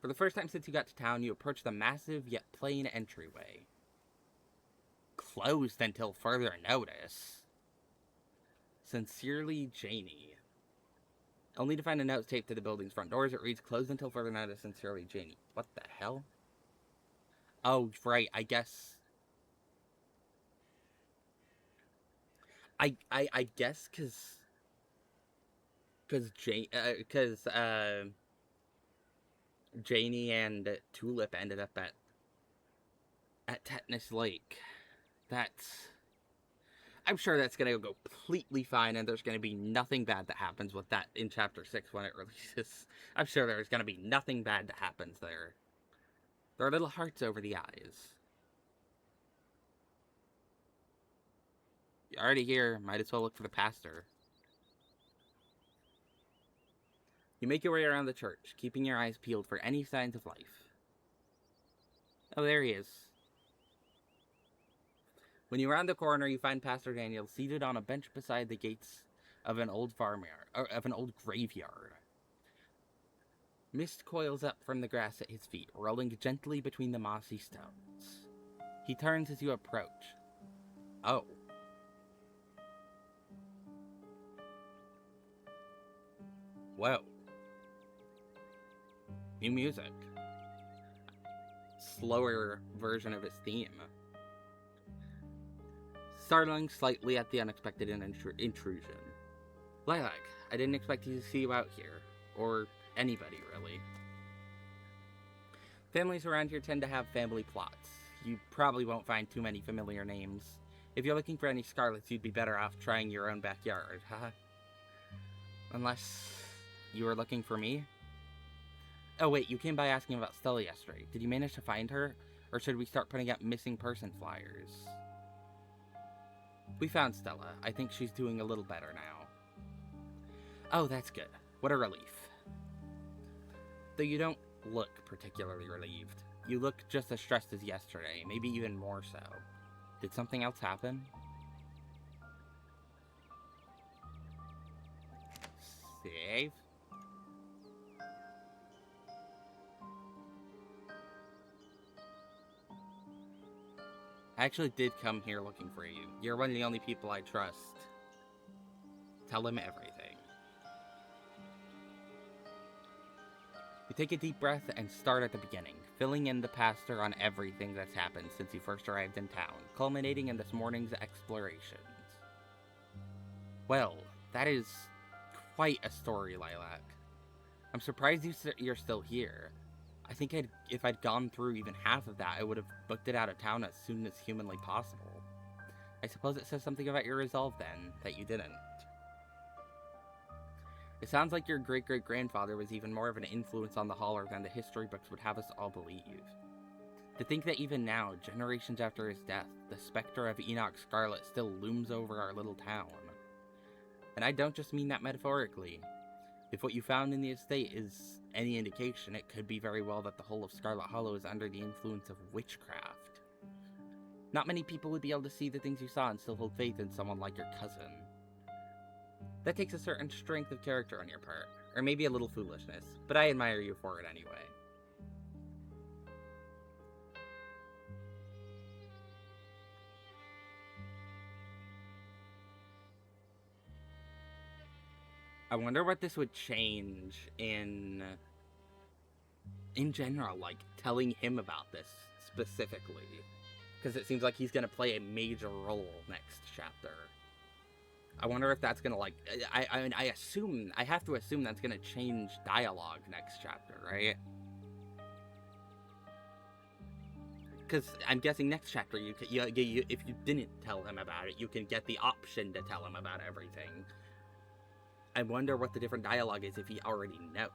For the first time since you got to town, you approach the massive yet plain entryway. Closed until further notice. Sincerely, Janie. Only to find a note taped to the building's front doors. It reads, closed until further notice, Sincerely, Janie. What the hell? Oh, right, I guess... I guess because Janie and Tulip ended up at Tetanus Lake. I'm sure that's gonna go completely fine, and there's gonna be nothing bad that happens with that in Chapter 6 when it releases. I'm sure there's gonna be nothing bad that happens there. There are little hearts over the eyes. You're already here, might as well look for the pastor. You make your way around the church, keeping your eyes peeled for any signs of life. Oh, there he is. When you round the corner, you find Pastor Daniel seated on a bench beside the gates of an old farmyard, or of an old graveyard. Mist coils up from the grass at his feet, rolling gently between the mossy stones. He turns as you approach. Oh. Whoa. New music. Slower version of his theme. Startling slightly at the unexpected intrusion. Lilac, I didn't expect to see you out here. Or anybody, really. Families around here tend to have family plots. You probably won't find too many familiar names. If you're looking for any Scarlets, you'd be better off trying your own backyard, haha. Unless you were looking for me? Oh wait, you came by asking about Stella yesterday. Did you manage to find her? Or should we start putting out missing person flyers? We found Stella. I think she's doing a little better now. Oh, that's good. What a relief. Though you don't look particularly relieved. You look just as stressed as yesterday, maybe even more so. Did something else happen? Save? I actually did come here looking for you. You're one of the only people I trust. Tell him everything. You take a deep breath and start at the beginning, filling in the pastor on everything that's happened since you first arrived in town, culminating in this morning's explorations. Well, that is quite a story, Lilac. I'm surprised you're still here. I think if I'd gone through even half of that, I would have booked it out of town as soon as humanly possible. I suppose it says something about your resolve, then, that you didn't. It sounds like your great-great-grandfather was even more of an influence on the Holler than the history books would have us all believe. To think that even now, generations after his death, the specter of Enoch Scarlet still looms over our little town. And I don't just mean that metaphorically. If what you found in the estate is any indication, it could be very well that the whole of Scarlet Hollow is under the influence of witchcraft. Not many people would be able to see the things you saw and still hold faith in someone like your cousin. That takes a certain strength of character on your part, or maybe a little foolishness, but I admire you for it anyway. I wonder what this would change in general, like, telling him about this specifically. Because it seems like he's going to play a major role next chapter. I wonder if that's going to, like, I have to assume that's going to change dialogue next chapter, right? Because I'm guessing next chapter, if you didn't tell him about it, you can get the option to tell him about everything. I wonder what the different dialogue is if he already knows.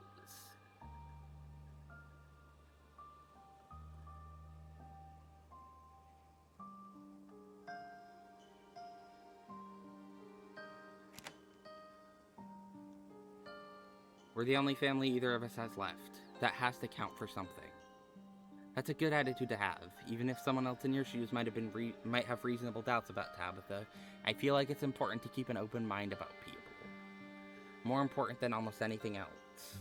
We're the only family either of us has left. That has to count for something. That's a good attitude to have. Even if someone else in your shoes might have reasonable doubts about Tabitha, I feel like it's important to keep an open mind about people. More important than almost anything else.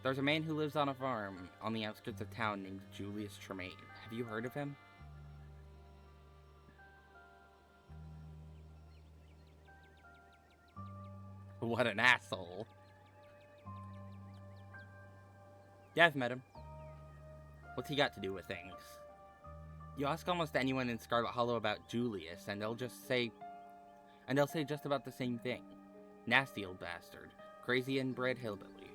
There's a man who lives on a farm on the outskirts of town named Julius Tremaine. Have you heard of him? What an asshole. Yeah, I've met him. What's he got to do with things? You ask almost anyone in Scarlet Hollow about Julius, and they'll say just about the same thing. Nasty old bastard. Crazy inbred hillbilly.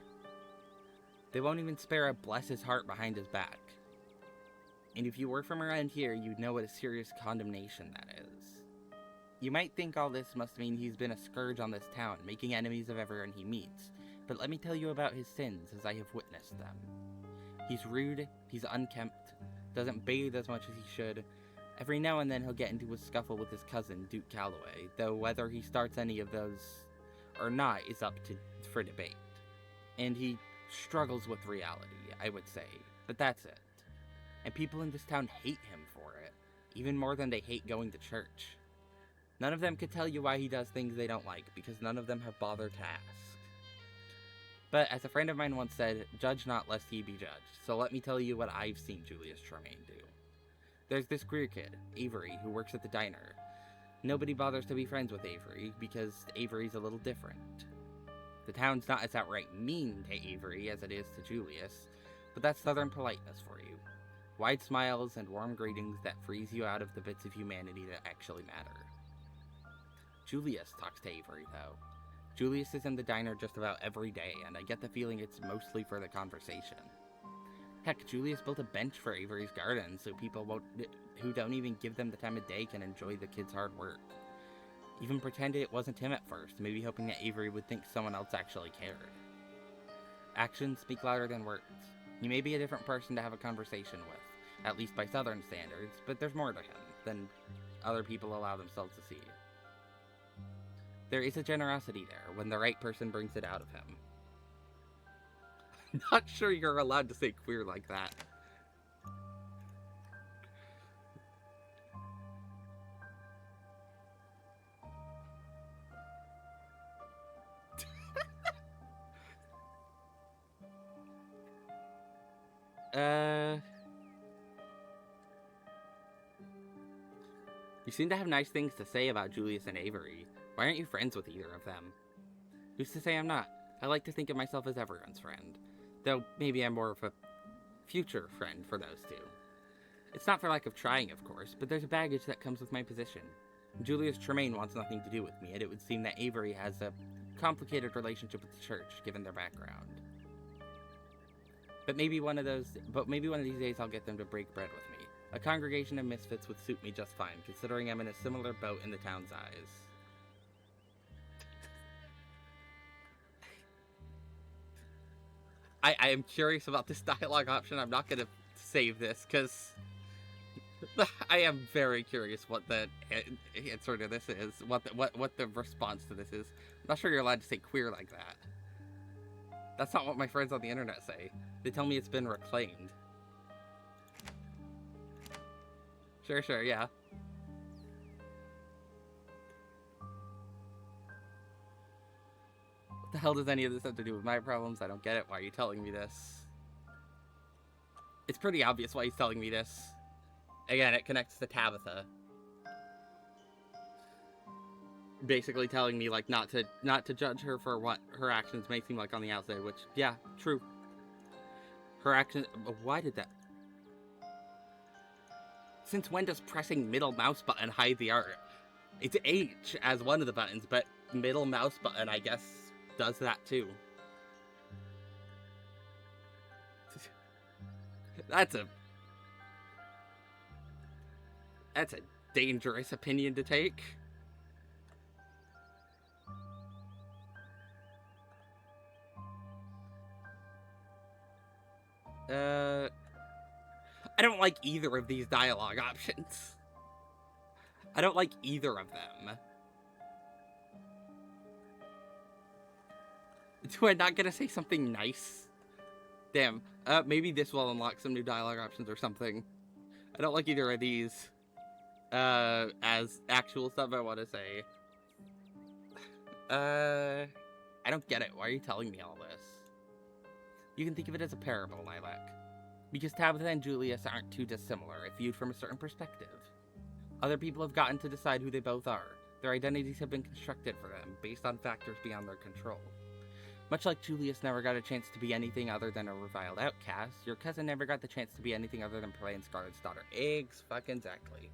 They won't even spare a bless his heart behind his back. And if you were from around here, you'd know what a serious condemnation that is. You might think all this must mean he's been a scourge on this town, making enemies of everyone he meets. But let me tell you about his sins, as I have witnessed them. He's rude, he's unkempt, doesn't bathe as much as he should. Every now and then he'll get into a scuffle with his cousin, Duke Calloway, though whether he starts any of those or not is up for debate. And he struggles with reality, I would say, but that's it. And people in this town hate him for it, even more than they hate going to church. None of them could tell you why he does things they don't like, because none of them have bothered to ask. But as a friend of mine once said, judge not lest ye be judged, so let me tell you what I've seen Julius Tremaine do. There's this Greer kid, Avery, who works at the diner. Nobody bothers to be friends with Avery, because Avery's a little different. The town's not as outright mean to Avery as it is to Julius, but that's southern politeness for you. Wide smiles and warm greetings that freeze you out of the bits of humanity that actually matter. Julius talks to Avery, though. Julius is in the diner just about every day, and I get the feeling it's mostly for the conversation. Heck, Julius built a bench for Avery's garden so people who don't even give them the time of day can enjoy the kid's hard work. Even pretended it wasn't him at first, maybe hoping that Avery would think someone else actually cared. Actions speak louder than words. He may be a different person to have a conversation with, at least by southern standards, but there's more to him than other people allow themselves to see. There is a generosity there when the right person brings it out of him. Not sure you're allowed to say queer like that. You seem to have nice things to say about Julius and Avery. Why aren't you friends with either of them? Who's to say I'm not? I like to think of myself as everyone's friend. Though maybe I'm more of a future friend for those two. It's not for lack of trying, of course, but there's a baggage that comes with my position. Julius Tremaine wants nothing to do with me, and it would seem that Avery has a complicated relationship with the church, given their background. But maybe one of these days I'll get them to break bread with me. A congregation of misfits would suit me just fine, considering I'm in a similar boat in the town's eyes. I am curious about this dialogue option. I'm not going to save this, because I am very curious what the answer to this is, what the response to this is. I'm not sure you're allowed to say queer like that. That's not what my friends on the internet say. They tell me it's been reclaimed. Sure, yeah. What the hell does any of this have to do with my problems? I don't get it. Why are you telling me this? It's pretty obvious why he's telling me this. Again, it connects to Tabitha. Basically telling me, like, not to judge her for what her actions may seem like on the outside, which, yeah, true. Her actions... Why did that... Since when does pressing middle mouse button hide the art? It's H as one of the buttons, but middle mouse button, I guess, does that too. That's a... That's a dangerous opinion to take. I don't like either of these dialogue options. I don't like either of them. Do I not get to say something nice? Damn. Maybe this will unlock some new dialogue options or something. I don't like either of these. As actual stuff I want to say. I don't get it. Why are you telling me all this? You can think of it as a parable, Lilac. Because Tabitha and Julius aren't too dissimilar if viewed from a certain perspective. Other people have gotten to decide who they both are. Their identities have been constructed for them, based on factors beyond their control. Much like Julius never got a chance to be anything other than a reviled outcast, your cousin never got the chance to be anything other than playing Scarlet's daughter. Exactly.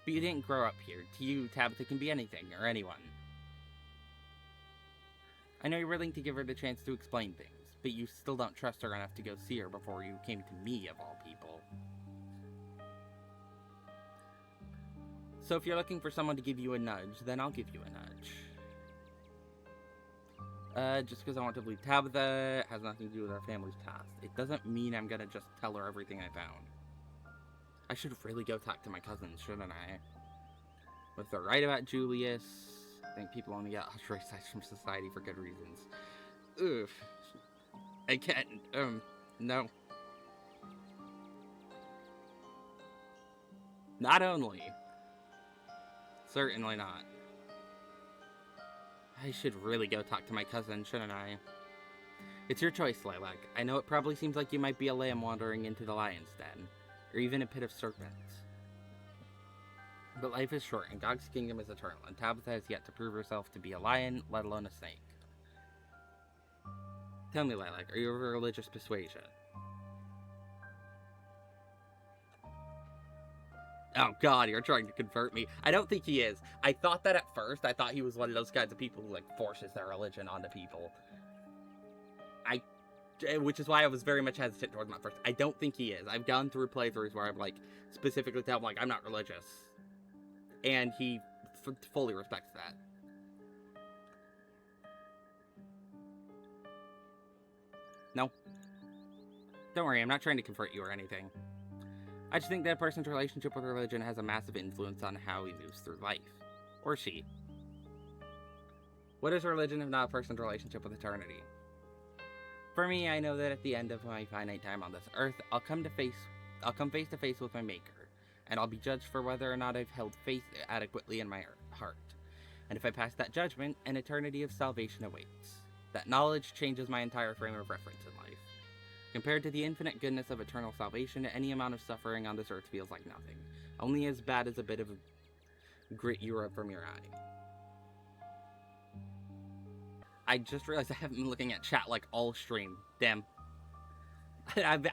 But you didn't grow up here. To you, Tabitha can be anything, or anyone. I know you're willing to give her the chance to explain things, but you still don't trust her enough to go see her before you came to me, of all people. So if you're looking for someone to give you a nudge, then I'll give you a nudge. Just because I want to believe Tabitha has nothing to do with our family's past. It doesn't mean I'm gonna just tell her everything I found. I should really go talk to my cousins, shouldn't I? But if they're right about Julius, I think people only get ostracized from society for good reasons. Oof. I can't, no. Not only. Certainly not. I should really go talk to my cousin, shouldn't I? It's your choice, Lilac. I know it probably seems like you might be a lamb wandering into the lion's den, or even a pit of serpents. But life is short, and Gog's kingdom is eternal, and Tabitha has yet to prove herself to be a lion, let alone a snake. Tell me, Lilac, are you of a religious persuasion? Oh god, you're trying to convert me. I don't think he is. I thought that at first. I thought he was one of those kinds of people who, like, forces their religion onto people. Which is why I was very much hesitant towards him at first. I don't think he is. I've gone through playthroughs where I'm, like, specifically tell him, like, I'm not religious. And he fully respects that. No. Don't worry, I'm not trying to convert you or anything. I just think that a person's relationship with religion has a massive influence on how he moves through life. Or she. What is religion if not a person's relationship with eternity? For me, I know that at the end of my finite time on this earth, I'll come face to face with my maker, and I'll be judged for whether or not I've held faith adequately in my heart. And if I pass that judgment, an eternity of salvation awaits. That knowledge changes my entire frame of reference in life. Compared to the infinite goodness of eternal salvation, any amount of suffering on this earth feels like nothing. Only as bad as a bit of grit you rub from your eye. I just realized I haven't been looking at chat like all stream. Damn. I've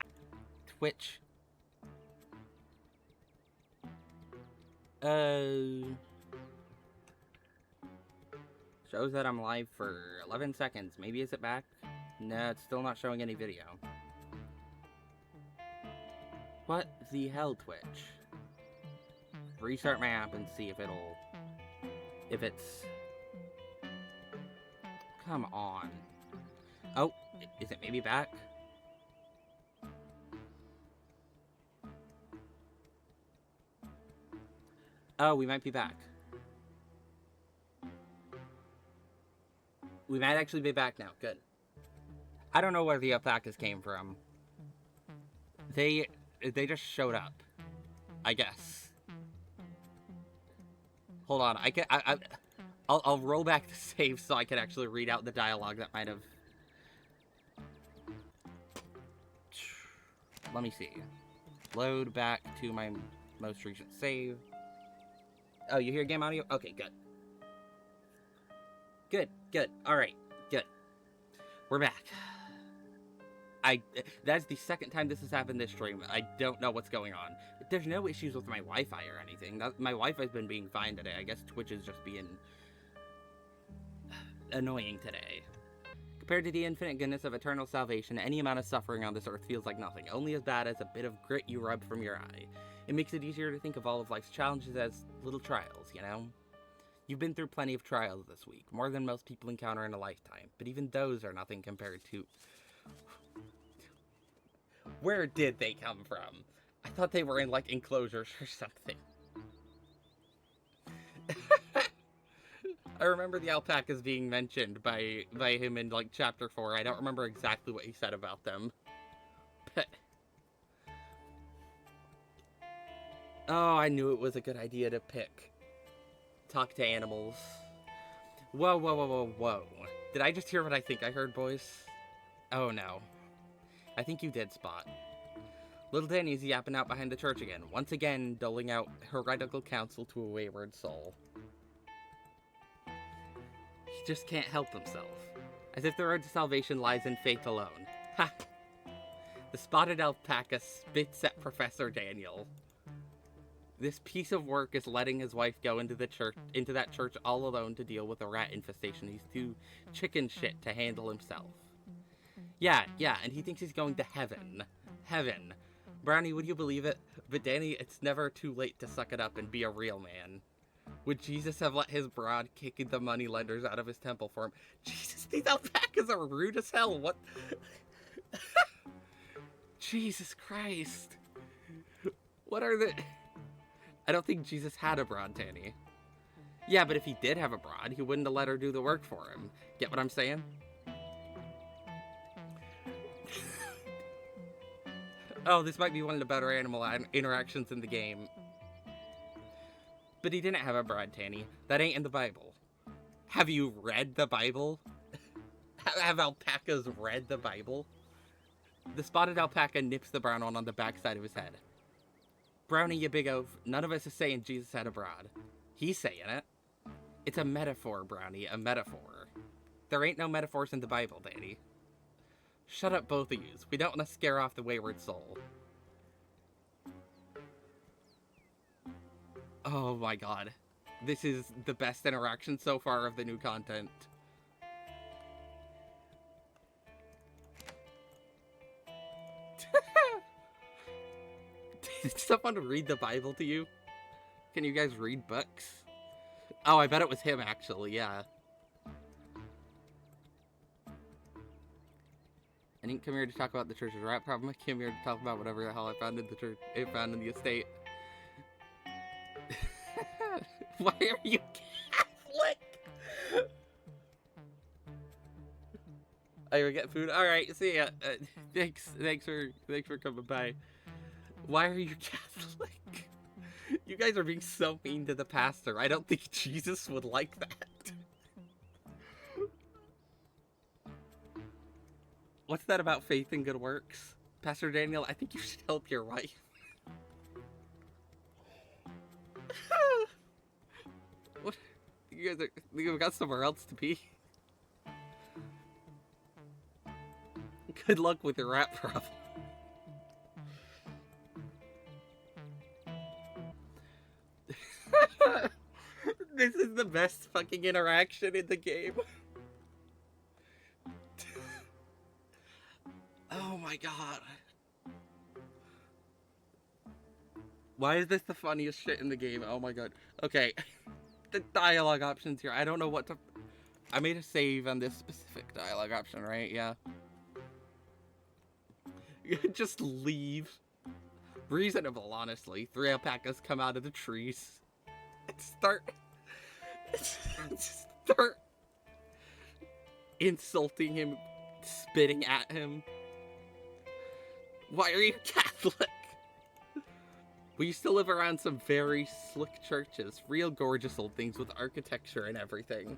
Twitch. Shows that I'm live for 11 seconds. Maybe is it back? No, it's still not showing any video. What the hell, Twitch? Restart my app and see if it'll... If it's... Come on. Oh, is it maybe back? Oh, we might be back. We might actually be back now. Good. I don't know where the alpacas came from. They just showed up. I guess. Hold on. I'll roll back to save so I can actually read out the dialogue that might have... Let me see. Load back to my most recent save. Oh, you hear game audio? Okay, good. Good. Alright, good. We're back. That's the second time this has happened this stream. I don't know what's going on. There's no issues with my Wi-Fi or anything. My Wi-Fi's been being fine today. I guess Twitch is just being... annoying today. Compared to the infinite goodness of eternal salvation, any amount of suffering on this earth feels like nothing, only as bad as a bit of grit you rub from your eye. It makes it easier to think of all of life's challenges as little trials, you know? You've been through plenty of trials this week, more than most people encounter in a lifetime, but even those are nothing compared to... Where did they come from? I thought they were in, like, enclosures or something. I remember the alpacas being mentioned by him in, like, chapter 4. I don't remember exactly what he said about them. But... Oh, I knew it was a good idea to pick. Talk to animals. Whoa, whoa, whoa, whoa, whoa. Did I just hear what I think I heard, boys? Oh, no. I think you did, Spot. Little Danny's yapping out behind the church again, once again doling out heretical counsel to a wayward soul. He just can't help himself. As if the road to salvation lies in faith alone. Ha! The spotted alpaca spits at Professor Daniel. This piece of work is letting his wife go into that church all alone to deal with a rat infestation he's too chicken shit to handle himself. Yeah, and he thinks he's going to heaven. Heaven. Brownie, would you believe it? But Danny, it's never too late to suck it up and be a real man. Would Jesus have let his broad kick the moneylenders out of his temple for him? Jesus, these alpacas are rude as hell. What? Jesus Christ. What are the... I don't think Jesus had a broad, Danny. Yeah, but if he did have a broad, he wouldn't have let her do the work for him. Get what I'm saying? Oh, this might be one of the better animal interactions in the game. But he didn't have a broad, Tanny. That ain't in the Bible. Have you read the Bible? Have alpacas read the Bible? The spotted alpaca nips the brown one on the backside of his head. Brownie, you big oaf, none of us is saying Jesus had a broad. He's saying it. It's a metaphor, Brownie, a metaphor. There ain't no metaphors in the Bible, Danny. Shut up, both of yous. We don't want to scare off the wayward soul. Oh my god. This is the best interaction so far of the new content. Did someone read the Bible to you? Can you guys read books? Oh, I bet it was him, actually, yeah. I didn't come here to talk about the church's rat problem. I came here to talk about whatever the hell I found in the church, found in the estate. Why are you Catholic? I will get food. All right, see ya. Thanks for coming by. Why are you Catholic? You guys are being so mean to the pastor. I don't think Jesus would like that. What's that about faith and good works? Pastor Daniel, I think you should help your wife. What? You got somewhere else to be? Good luck with your rat problem. This is the best fucking interaction in the game. Oh my god. Why is this the funniest shit in the game? Oh my god. Okay. The dialogue options here. I don't know what to... I made a save on this specific dialogue option, right? Yeah. Just leave. Reasonable, honestly. 3 alpacas come out of the trees. And start insulting him, spitting at him. Why are you Catholic? We used to live around some very slick churches. Real gorgeous old things with architecture and everything.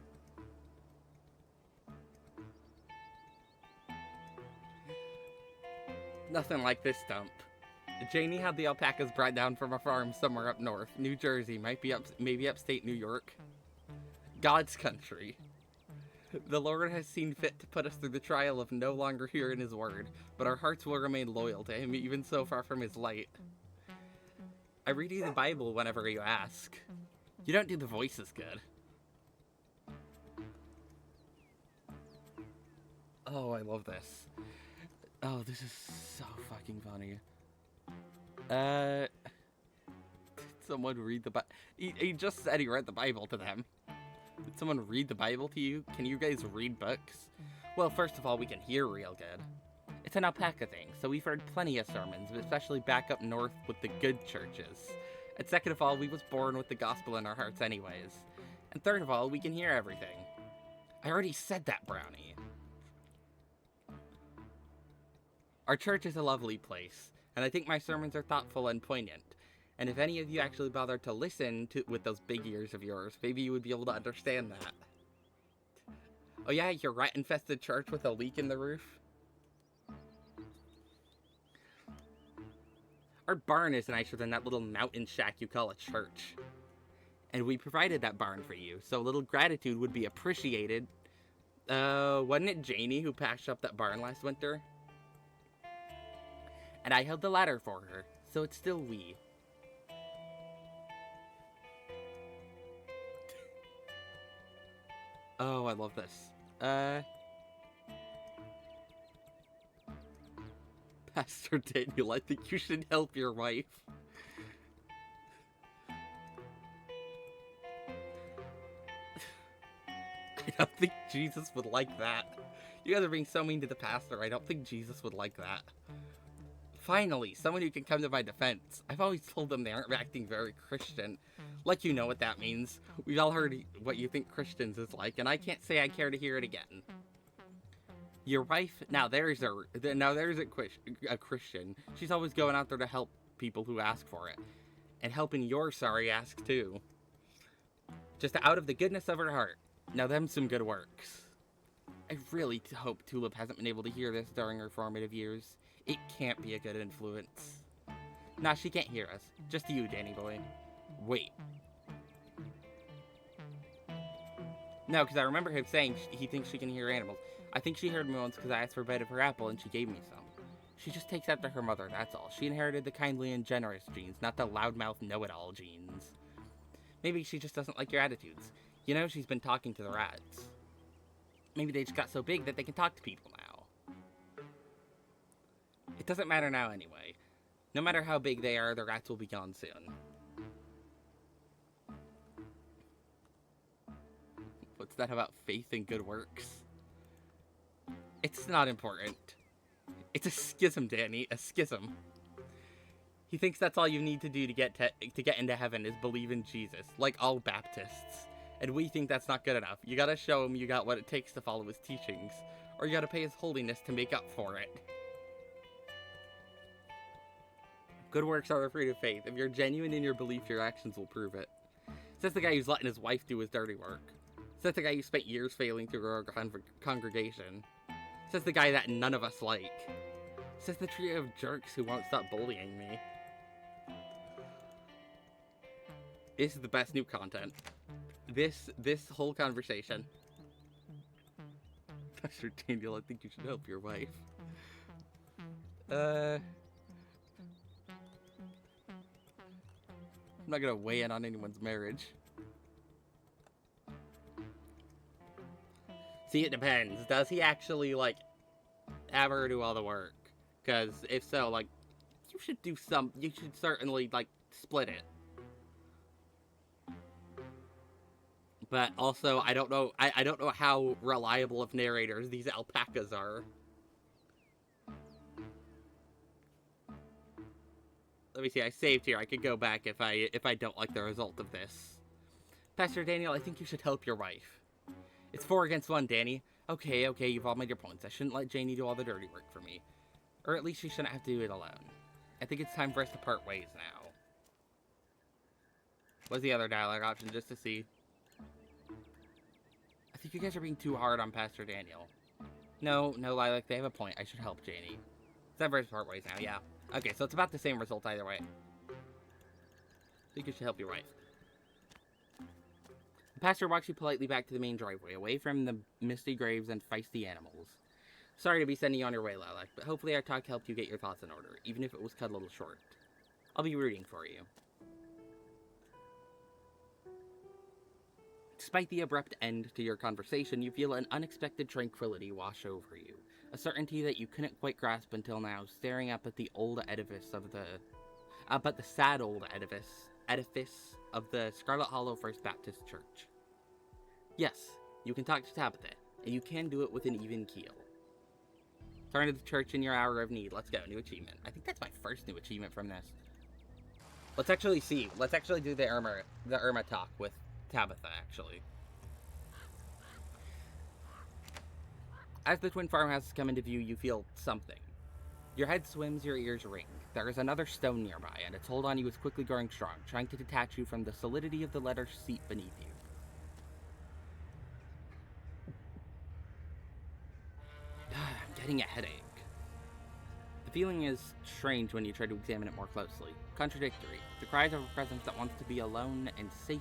Nothing like this dump. Janie had the alpacas brought down from a farm somewhere up north. New Jersey, maybe upstate New York. God's country. The Lord has seen fit to put us through the trial of no longer hearing his word, but our hearts will remain loyal to him even so far from his light. I read you the Bible whenever you ask. You don't do the voices good. Oh, I love this. Oh, this is so fucking funny. Did someone read the Bible? He just said he read the Bible to them. Did someone read the Bible to you? Can you guys read books? Well, first of all, we can hear real good. It's an alpaca thing, so we've heard plenty of sermons, especially back up north with the good churches. And second of all, we was born with the gospel in our hearts anyways. And third of all, we can hear everything. I already said that, Brownie. Our church is a lovely place, and I think my sermons are thoughtful and poignant. And if any of you actually bothered to listen to with those big ears of yours, maybe you would be able to understand that. Oh yeah, your rat-infested church with a leak in the roof? Our barn is nicer than that little mountain shack you call a church. And we provided that barn for you, so a little gratitude would be appreciated. Wasn't it Janie who patched up that barn last winter? And I held the ladder for her, so it's still we. Oh, I love this. Pastor Daniel, I think you should help your wife. I don't think Jesus would like that. You guys are being so mean to the pastor. I don't think Jesus would like that. Finally, someone who can come to my defense. I've always told them they aren't acting very Christian. Like you know what that means. We've all heard what you think Christians is like, and I can't say I care to hear it again. Your wife, now there's a Christian. She's always going out there to help people who ask for it. And helping your sorry ask too. Just out of the goodness of her heart. Now them's some good works. I really hope Tulip hasn't been able to hear this during her formative years. It can't be a good influence. Nah, she can't hear us. Just you, Danny boy. Wait. No, because I remember him saying he thinks she can hear animals. I think she heard me once because I asked for a bite of her apple and she gave me some. She just takes after her mother, that's all. She inherited the kindly and generous genes, not the loudmouth know-it-all genes. Maybe she just doesn't like your attitudes. You know, she's been talking to the rats. Maybe they just got so big that they can talk to people now. It doesn't matter now anyway. No matter how big they are, the rats will be gone soon. What's that about faith and good works? It's not important. It's a schism, Danny. A schism. He thinks that's all you need to do to get into heaven is believe in Jesus, like all Baptists. And we think that's not good enough. You gotta show him you got what it takes to follow his teachings, or you gotta pay his holiness to make up for it. Good works are a fruit of faith. If you're genuine in your belief, your actions will prove it. Says the guy who's letting his wife do his dirty work. Says the guy who spent years failing to grow a congregation. Says the guy that none of us like. Says the trio of jerks who won't stop bullying me. This is the best new content. This whole conversation. Pastor Daniel, I think you should help your wife. I'm not gonna weigh in on anyone's marriage. See, it depends. Does he actually, like, have her do all the work? Because if so, like, you should certainly, like, split it. But also, I don't know how reliable of narrators these alpacas are. Let me see, I saved here. I could go back if I don't like the result of this. Pastor Daniel, I think you should help your wife. It's 4 against 1, Danny. Okay, you've all made your points. I shouldn't let Janie do all the dirty work for me. Or at least she shouldn't have to do it alone. I think it's time for us to part ways now. What's the other dialogue option, just to see? I think you guys are being too hard on Pastor Daniel. No, Lilac, they have a point. I should help Janie. It's time for us to part ways now, yeah. Okay, so it's about the same result either way. I think you should help your wife. The pastor walks you politely back to the main driveway, away from the misty graves and feisty animals. Sorry to be sending you on your way, Lilac, but hopefully our talk helped you get your thoughts in order, even if it was cut a little short. I'll be rooting for you. Despite the abrupt end to your conversation, you feel an unexpected tranquility wash over you. A certainty that you couldn't quite grasp until now, staring up at the old edifice of the... up at the sad old edifice of the Scarlet Hollow First Baptist Church. Yes, you can talk to Tabitha, and you can do it with an even keel. Turn to the church in your hour of need. Let's go. New achievement. I think that's my first new achievement from this. Let's actually see. Let's actually do the Irma talk with Tabitha, actually. As the twin farmhouses come into view, you feel something. Your head swims, your ears ring. There is another stone nearby, and its hold on you is quickly growing strong, trying to detach you from the solidity of the leather seat beneath you. I'm getting a headache. The feeling is strange when you try to examine it more closely. Contradictory. The cries of a presence that wants to be alone and safe,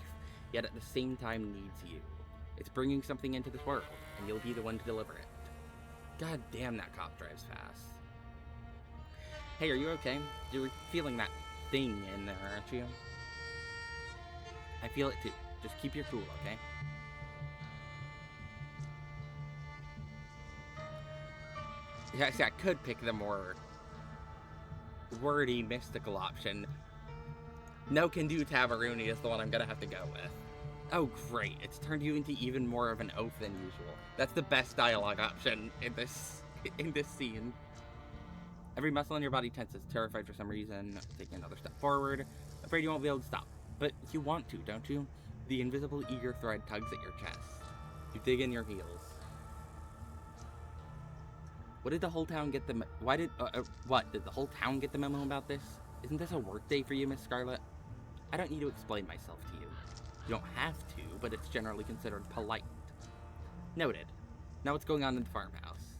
yet at the same time needs you. It's bringing something into this world, and you'll be the one to deliver it. God damn, that cop drives fast. Hey, are you okay? You're feeling that thing in there, aren't you? I feel it too. Just keep your cool, okay? Yeah, see, I could pick the more wordy, mystical option. No can do Tavaruni is the one I'm gonna have to go with. Oh, great. It's turned you into even more of an oaf than usual. That's the best dialogue option in this scene. Every muscle in your body tenses, terrified for some reason, taking another step forward, afraid you won't be able to stop. But you want to, don't you? The invisible eager thread tugs at your chest. You dig in your heels. What did the whole town get the... what? Did the whole town get the memo about this? Isn't this a work day for you, Miss Scarlet? I don't need to explain myself to you. You don't have to, but it's generally considered polite. Noted. Now what's going on in the farmhouse?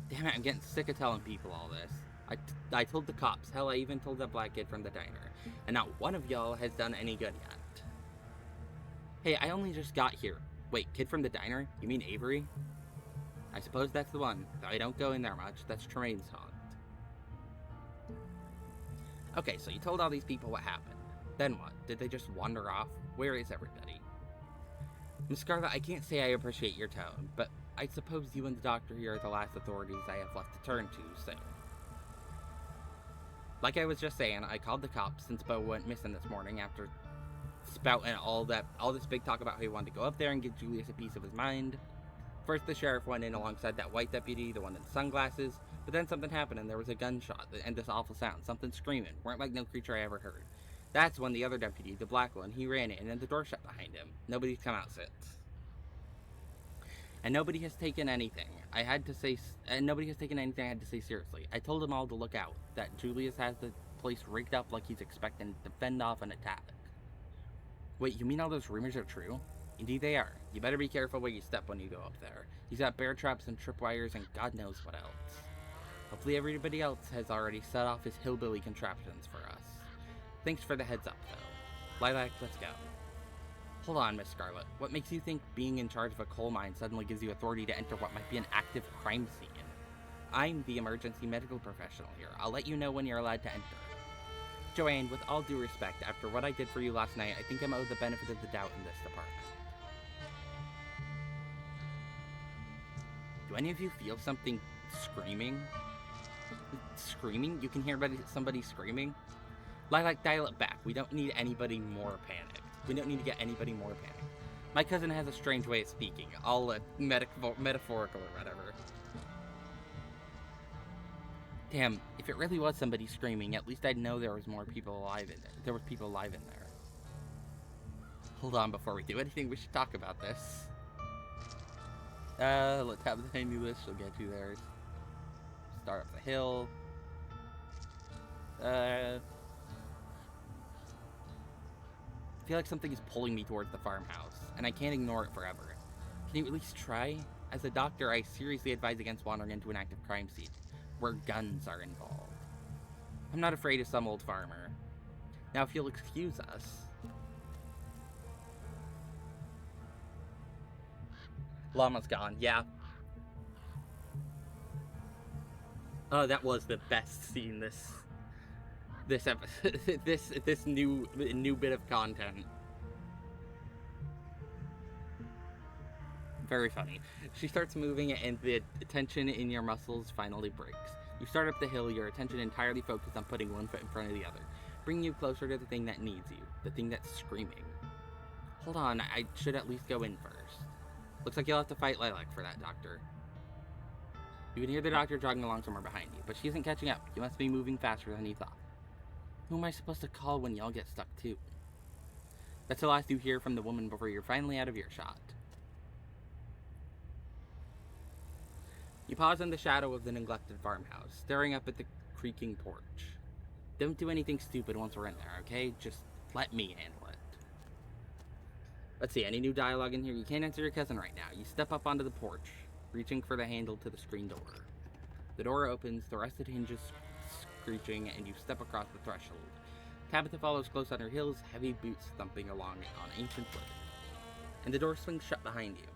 Damn it, I'm getting sick of telling people all this. I told the cops, hell, I even told that black kid from the diner, and not one of y'all has done any good yet. Hey, I only just got here. Wait, kid from the diner? You mean Avery? I suppose that's the one, though I don't go in there much. That's Tremaine's haunt. Okay, so you told all these people what happened. Then what? Did they just wander off? Where is everybody? Miss Scarlet, I can't say I appreciate your tone, but I suppose you and the doctor here are the last authorities I have left to turn to, so... Like I was just saying, I called the cops since Beau went missing this morning after spouting all this big talk about how he wanted to go up there and give Julius a piece of his mind. First, the sheriff went in alongside that white deputy, the one in the sunglasses, but then something happened and there was a gunshot and this awful sound, something screaming, weren't like no creature I ever heard. That's when the other deputy, the black one, he ran in and the door shut behind him. Nobody's come out since. And nobody has taken anything. I had to say seriously. I told them all to look out, that Julius has the place rigged up like he's expecting to fend off an attack. Wait, you mean all those rumors are true? Indeed they are. You better be careful where you step when you go up there. He's got bear traps and tripwires and God knows what else. Hopefully everybody else has already set off his hillbilly contraptions for us. Thanks for the heads up, though. Lilac, let's go. Hold on, Miss Scarlet. What makes you think being in charge of a coal mine suddenly gives you authority to enter what might be an active crime scene? I'm the emergency medical professional here. I'll let you know when you're allowed to enter. Joanne, with all due respect, after what I did for you last night, I think I'm owed the benefit of the doubt in this department. Do any of you feel something screaming? Screaming? You can hear somebody screaming? Lilac, dial it back. We don't need anybody more panicked. We don't need to get anybody more panicked. My cousin has a strange way of speaking, all metaphorical or whatever. Damn, if it really was somebody screaming, at least I'd know there was more people alive in there. There was people alive in there. Hold on, before we do anything, we should talk about this. Let's have the handy list. She'll get you there. Start up the hill. I feel like something is pulling me towards the farmhouse, and I can't ignore it forever. Can you at least try? As a doctor, I seriously advise against wandering into an active crime scene, where guns are involved. I'm not afraid of some old farmer. Now, if you'll excuse us... Llama's gone, yeah. Oh, that was the best scene this episode, this new bit of content. Very funny. She starts moving and the tension in your muscles finally breaks. You start up the hill, your attention entirely focused on putting one foot in front of the other, bringing you closer to the thing that needs you, the thing that's screaming. Hold on, I should at least go in first. Looks like you'll have to fight Lilac for that, Doctor. You can hear the Doctor jogging along somewhere behind you, but she isn't catching up. You must be moving faster than you thought. Who am I supposed to call when y'all get stuck too? That's the last you hear from the woman before you're finally out of earshot. You pause in the shadow of the neglected farmhouse, staring up at the creaking porch. Don't do anything stupid once we're in there, okay? Just let me handle it. Let's see, any new dialogue in here? You can't answer your cousin right now. You step up onto the porch, reaching for the handle to the screen door. The door opens, the rusted hinges screeching, and you step across the threshold. Tabitha follows close on her heels, heavy boots thumping along on ancient wood. And the door swings shut behind you.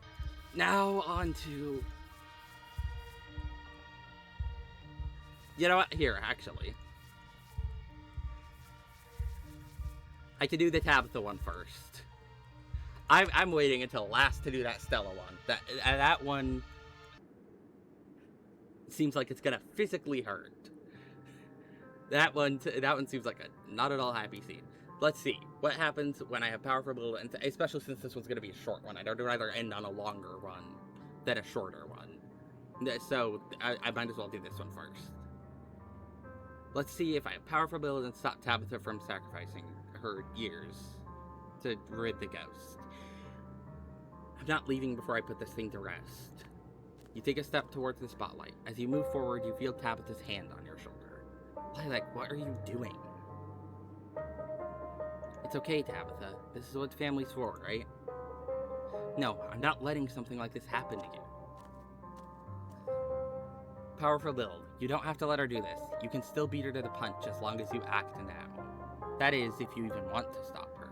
Now on to... You know what? Here, actually. I can do the Tabitha one first. I'm waiting until last to do that Stella one. That one seems like it's gonna physically hurt. That one seems like a not at all happy scene. Let's see what happens when I have powerful ability, and especially since this one's gonna be a short one. I'd rather end on a longer one than a shorter one. So I might as well do this one first. Let's see if I have powerful ability and stop Tabitha from sacrificing her years to rid the ghost. I'm not leaving before I put this thing to rest. You take a step towards the spotlight. As you move forward, you feel Tabitha's hand on your shoulder. Lilac, what are you doing? It's okay, Tabitha. This is what family's for, right? No, I'm not letting something like this happen to you. Powerful build. You don't have to let her do this. You can still beat her to the punch as long as you act now. That is, if you even want to stop her.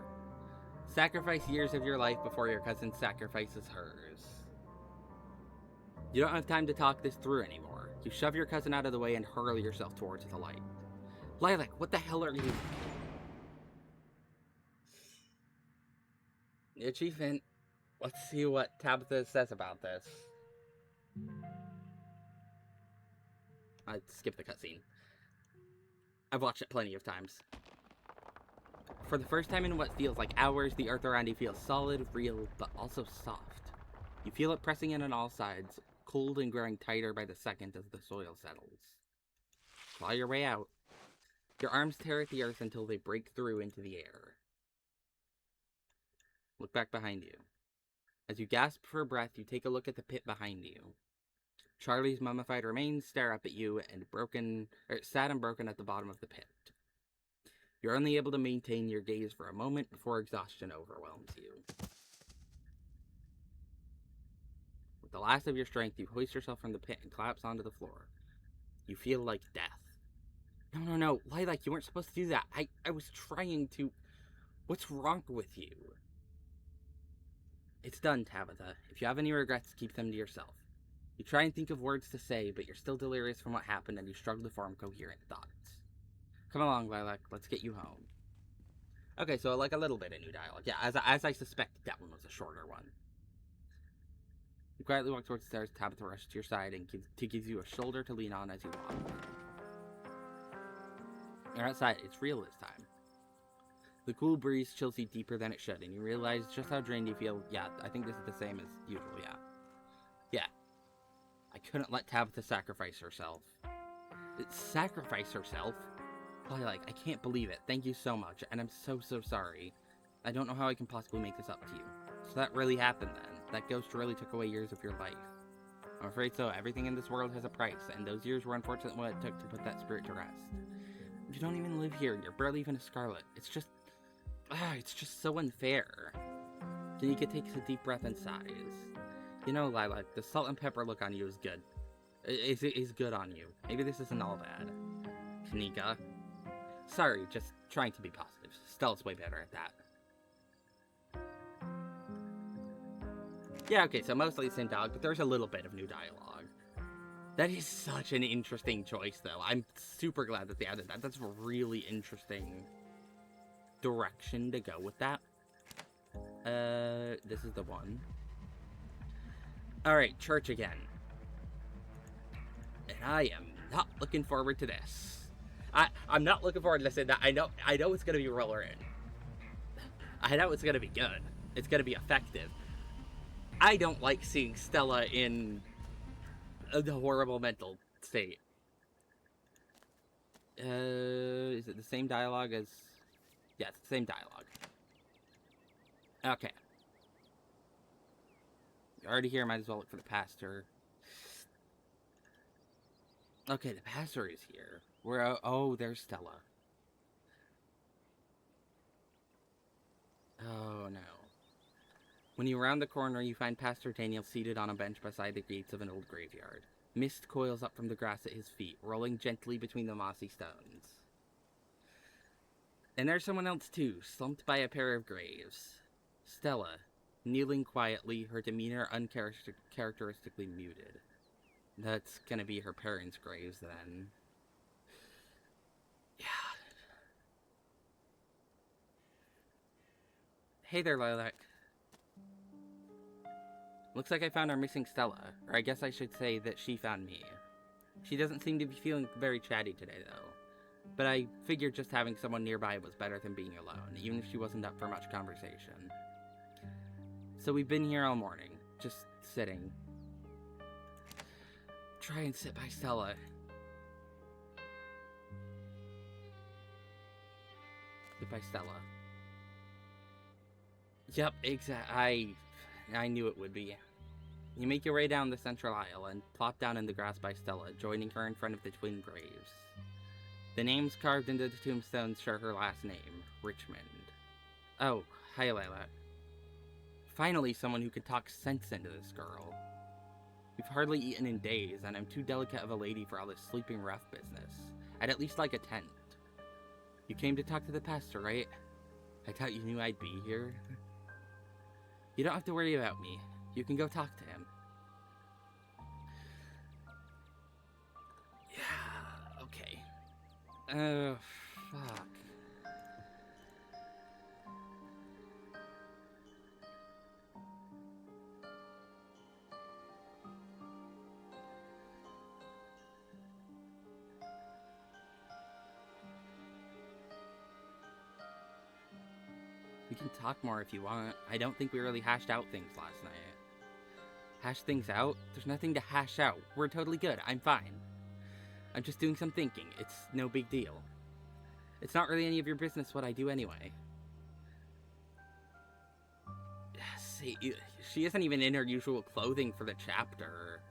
Sacrifice years of your life before your cousin sacrifices hers. You don't have time to talk this through anymore. You shove your cousin out of the way and hurl yourself towards the light. Lilac, what the hell are you? The achievement. Let's see what Tabitha says about this. I skipped the cutscene. I've watched it plenty of times. For the first time in what feels like hours, the earth around you feels solid, real, but also soft. You feel it pressing in on all sides, cold and growing tighter by the second as the soil settles. Claw your way out. Your arms tear at the earth until they break through into the air. Look back behind you. As you gasp for breath, you take a look at the pit behind you. Charlie's mummified remains stare up at you and sad and broken at the bottom of the pit. You're only able to maintain your gaze for a moment before exhaustion overwhelms you. With the last of your strength, you hoist yourself from the pit and collapse onto the floor. You feel like death. No, Lilac, you weren't supposed to do that. I was trying to... What's wrong with you? It's done, Tabitha. If you have any regrets, keep them to yourself. You try and think of words to say, but you're still delirious from what happened and you struggle to form coherent thoughts. Come along, Lilac. Let's get you home. Okay, so like a little bit of new dialogue. Yeah, as I suspected, that one was a shorter one. You quietly walk towards the stairs. Tabitha rushes to your side and gives you a shoulder to lean on as you walk. You're outside. It's real this time. The cool breeze chills you deeper than it should, and you realize just how drained you feel. Yeah, I think this is the same as usual, yeah. Yeah. I couldn't let Tabitha sacrifice herself. Sacrifice herself? Lilac, I can't believe it. Thank you so much, and I'm so sorry. I don't know how I can possibly make this up to you. So that really happened then. That ghost really took away years of your life. I'm afraid so. Everything in this world has a price, and those years were unfortunately what it took to put that spirit to rest. You don't even live here. You're barely even a Scarlet. It's just so unfair. Kanika takes a deep breath and sighs. You know, Lilac, the salt and pepper look on you is good. Is good on you. Maybe this isn't all bad. Kanika. Sorry, just trying to be positive. Stella's way better at that. Yeah, okay, so mostly the same dialogue, but there's a little bit of new dialogue. That is such an interesting choice, though. I'm super glad that they added that. That's a really interesting direction to go with that. This is the one. Alright, church again. And I am not looking forward to this. I'm not looking forward to this. I know it's gonna be rollering. I know it's gonna be good. It's gonna be effective. I don't like seeing Stella in a horrible mental state. Is it the same dialogue as... Yeah, it's the same dialogue. Okay. You're already here, might as well look for the pastor. Okay, the pastor is here. Oh, there's Stella. Oh, no. When you round the corner, you find Pastor Daniel seated on a bench beside the gates of an old graveyard. Mist coils up from the grass at his feet, rolling gently between the mossy stones. And there's someone else too, slumped by a pair of graves. Stella, kneeling quietly, her demeanor uncharacteristically muted. That's gonna be her parents' graves, then. Yeah. Hey there, Lilac. Looks like I found our missing Stella. Or I guess I should say that she found me. She doesn't seem to be feeling very chatty today, though. But I figured just having someone nearby was better than being alone, even if she wasn't up for much conversation. So we've been here all morning, just sitting. Try and sit by Stella. Sit by Stella. Yep, exactly. I knew it would be. You make your way down the central aisle and plop down in the grass by Stella, joining her in front of the twin graves. The names carved into the tombstones share her last name, Richmond. Oh, hi Layla. Finally someone who could talk sense into this girl. We've hardly eaten in days, and I'm too delicate of a lady for all this sleeping rough business. I'd at least like a tent. You came to talk to the pastor, right? I thought you knew I'd be here. You don't have to worry about me. You can go talk to him. Yeah, okay. Oh, fuck. We can talk more if you want. I don't think we really hashed out things last night. Hash things out? There's nothing to hash out. We're totally good. I'm fine. I'm just doing some thinking. It's no big deal. It's not really any of your business what I do anyway. See, she isn't even in her usual clothing for the chapter.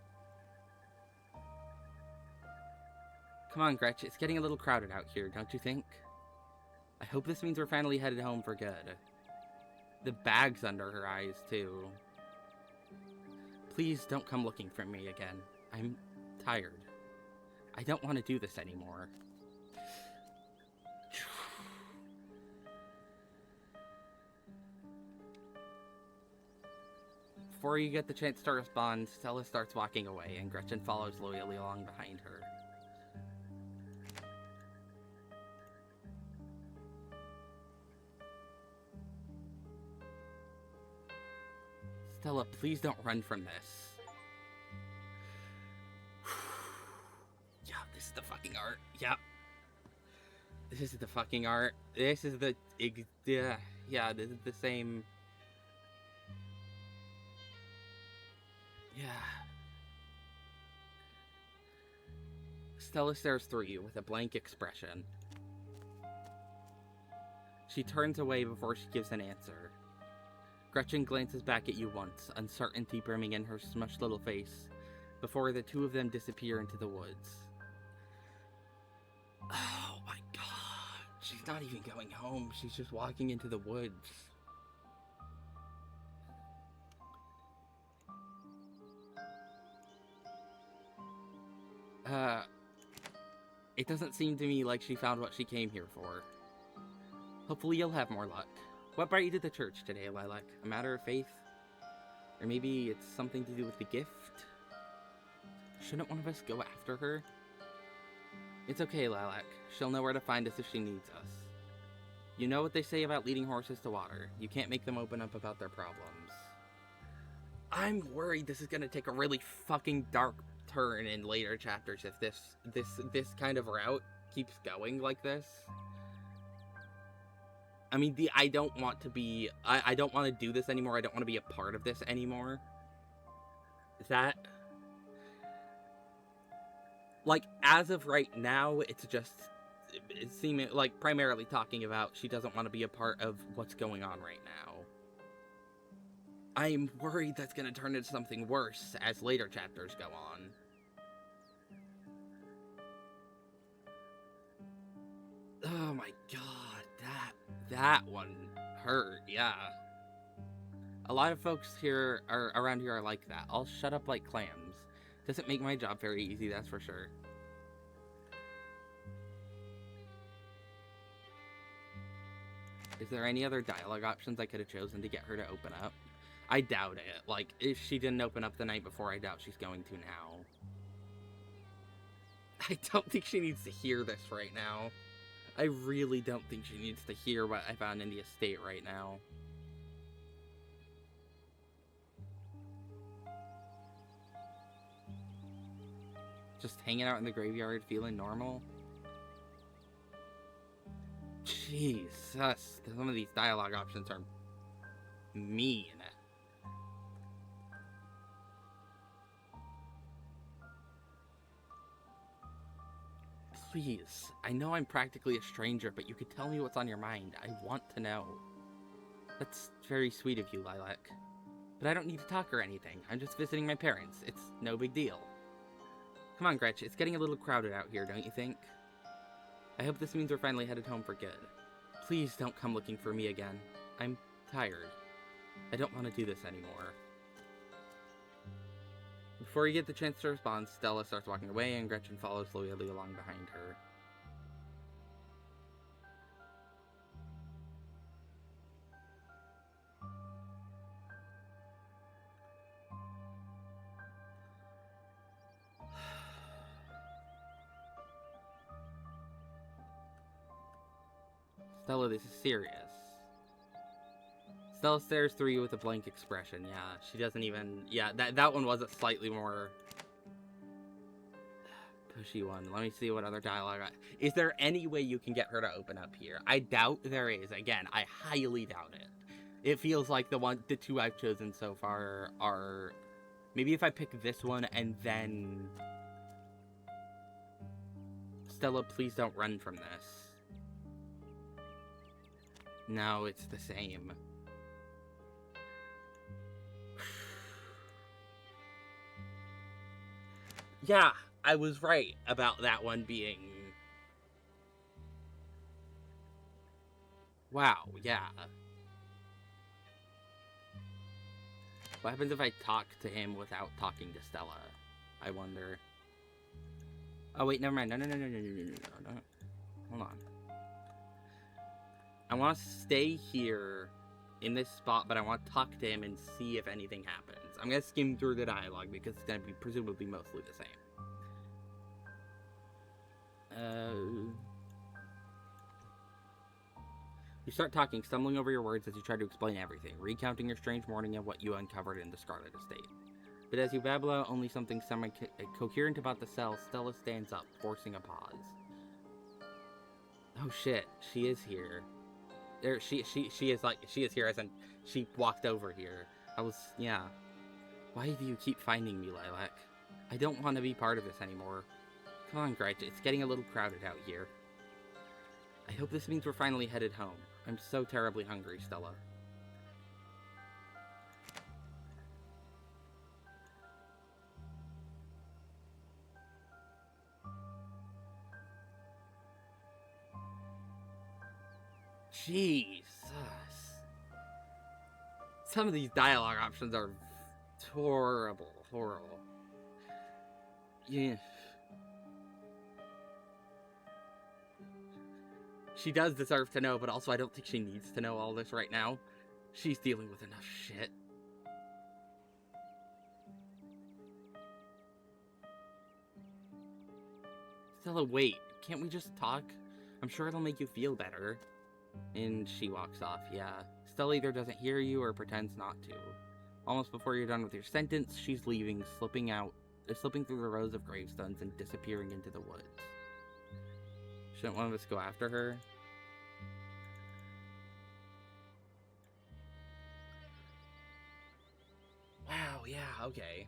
Come on, Gretch. It's getting a little crowded out here, don't you think? I hope this means we're finally headed home for good. The bag's under her eyes, too. Please don't come looking for me again. I'm tired. I don't want to do this anymore. Before you get the chance to respond, Stella starts walking away, and Gretchen follows loyally along behind her. Stella, please don't run from this. Yeah, this is the fucking art. Yeah. This is the fucking art. This is the... yeah, this is the same... Yeah. Stella stares through you with a blank expression. She turns away before she gives an answer. Gretchen glances back at you once, uncertainty brimming in her smushed little face, before the two of them disappear into the woods. Oh my god. She's not even going home. She's just walking into the woods. It doesn't seem to me like she found what she came here for. Hopefully you'll have more luck. What brought you to the church today, Lilac? A matter of faith? Or maybe it's something to do with the gift? Shouldn't one of us go after her? It's okay, Lilac. She'll know where to find us if she needs us. You know what they say about leading horses to water. You can't make them open up about their problems. I'm worried this is gonna take a really fucking dark turn in later chapters if this kind of route keeps going like this. I mean, I don't want to be... I don't want to do this anymore. I don't want to be a part of this anymore. That... Like, as of right now, it's just... It's seeming like primarily talking about she doesn't want to be a part of what's going on right now. I'm worried that's going to turn into something worse as later chapters go on. Oh my god, that one hurt, yeah. A lot of folks here around here are like that. I'll shut up like clams. Doesn't make my job very easy, that's for sure. Is there any other dialogue options I could have chosen to get her to open up? I doubt it. Like, if she didn't open up the night before, I doubt she's going to now. I don't think she needs to hear this right now. I really don't think she needs to hear what I found in the estate right now. Just hanging out in the graveyard, feeling normal? Jesus, some of these dialogue options are mean. Please, I know I'm practically a stranger, but you could tell me what's on your mind. I want to know. That's very sweet of you, Lilac. But I don't need to talk or anything. I'm just visiting my parents. It's no big deal. Come on, Gretch. It's getting a little crowded out here, don't you think? I hope this means we're finally headed home for good. Please don't come looking for me again. I'm tired. I don't want to do this anymore. Before you get the chance to respond, Stella starts walking away and Gretchen follows loyally along behind her. Stella, this is serious. Stella stares through you with a blank expression. Yeah, she doesn't even... Yeah, that one was a slightly more pushy one. Let me see what other dialogue... Is there any way you can get her to open up here? I doubt there is. Again, I highly doubt it. It feels like the two I've chosen so far are... Maybe if I pick this one and then... Stella, please don't run from this. No, it's the same. Yeah, I was right about that one being... Wow, yeah. What happens if I talk to him without talking to Stella? I wonder. Oh, wait, never mind. No. Hold on. I want to stay here in this spot, but I want to talk to him and see if anything happens. I'm going to skim through the dialogue because it's going to be presumably mostly the same. You start talking, stumbling over your words as you try to explain everything, recounting your strange morning and what you uncovered in the Scarlet Estate. But as you babble out only something semi-coherent about the cell, Stella stands up, forcing a pause. Oh shit, she is here. She is here, as in, she walked over here. Yeah. Why do you keep finding me, Lilac? I don't want to be part of this anymore. Come on, Gretch, it's getting a little crowded out here. I hope this means we're finally headed home. I'm so terribly hungry, Stella. Jesus. Some of these dialogue options are horrible. Yeah. She does deserve to know, but also I don't think she needs to know all this right now. She's dealing with enough shit. Stella, wait. Can't we just talk? I'm sure it'll make you feel better. And she walks off, yeah. Stella either doesn't hear you or pretends not to. Almost before you're done with your sentence, she's leaving, slipping through the rows of gravestones and disappearing into the woods. Shouldn't one of us go after her? Wow, yeah, okay.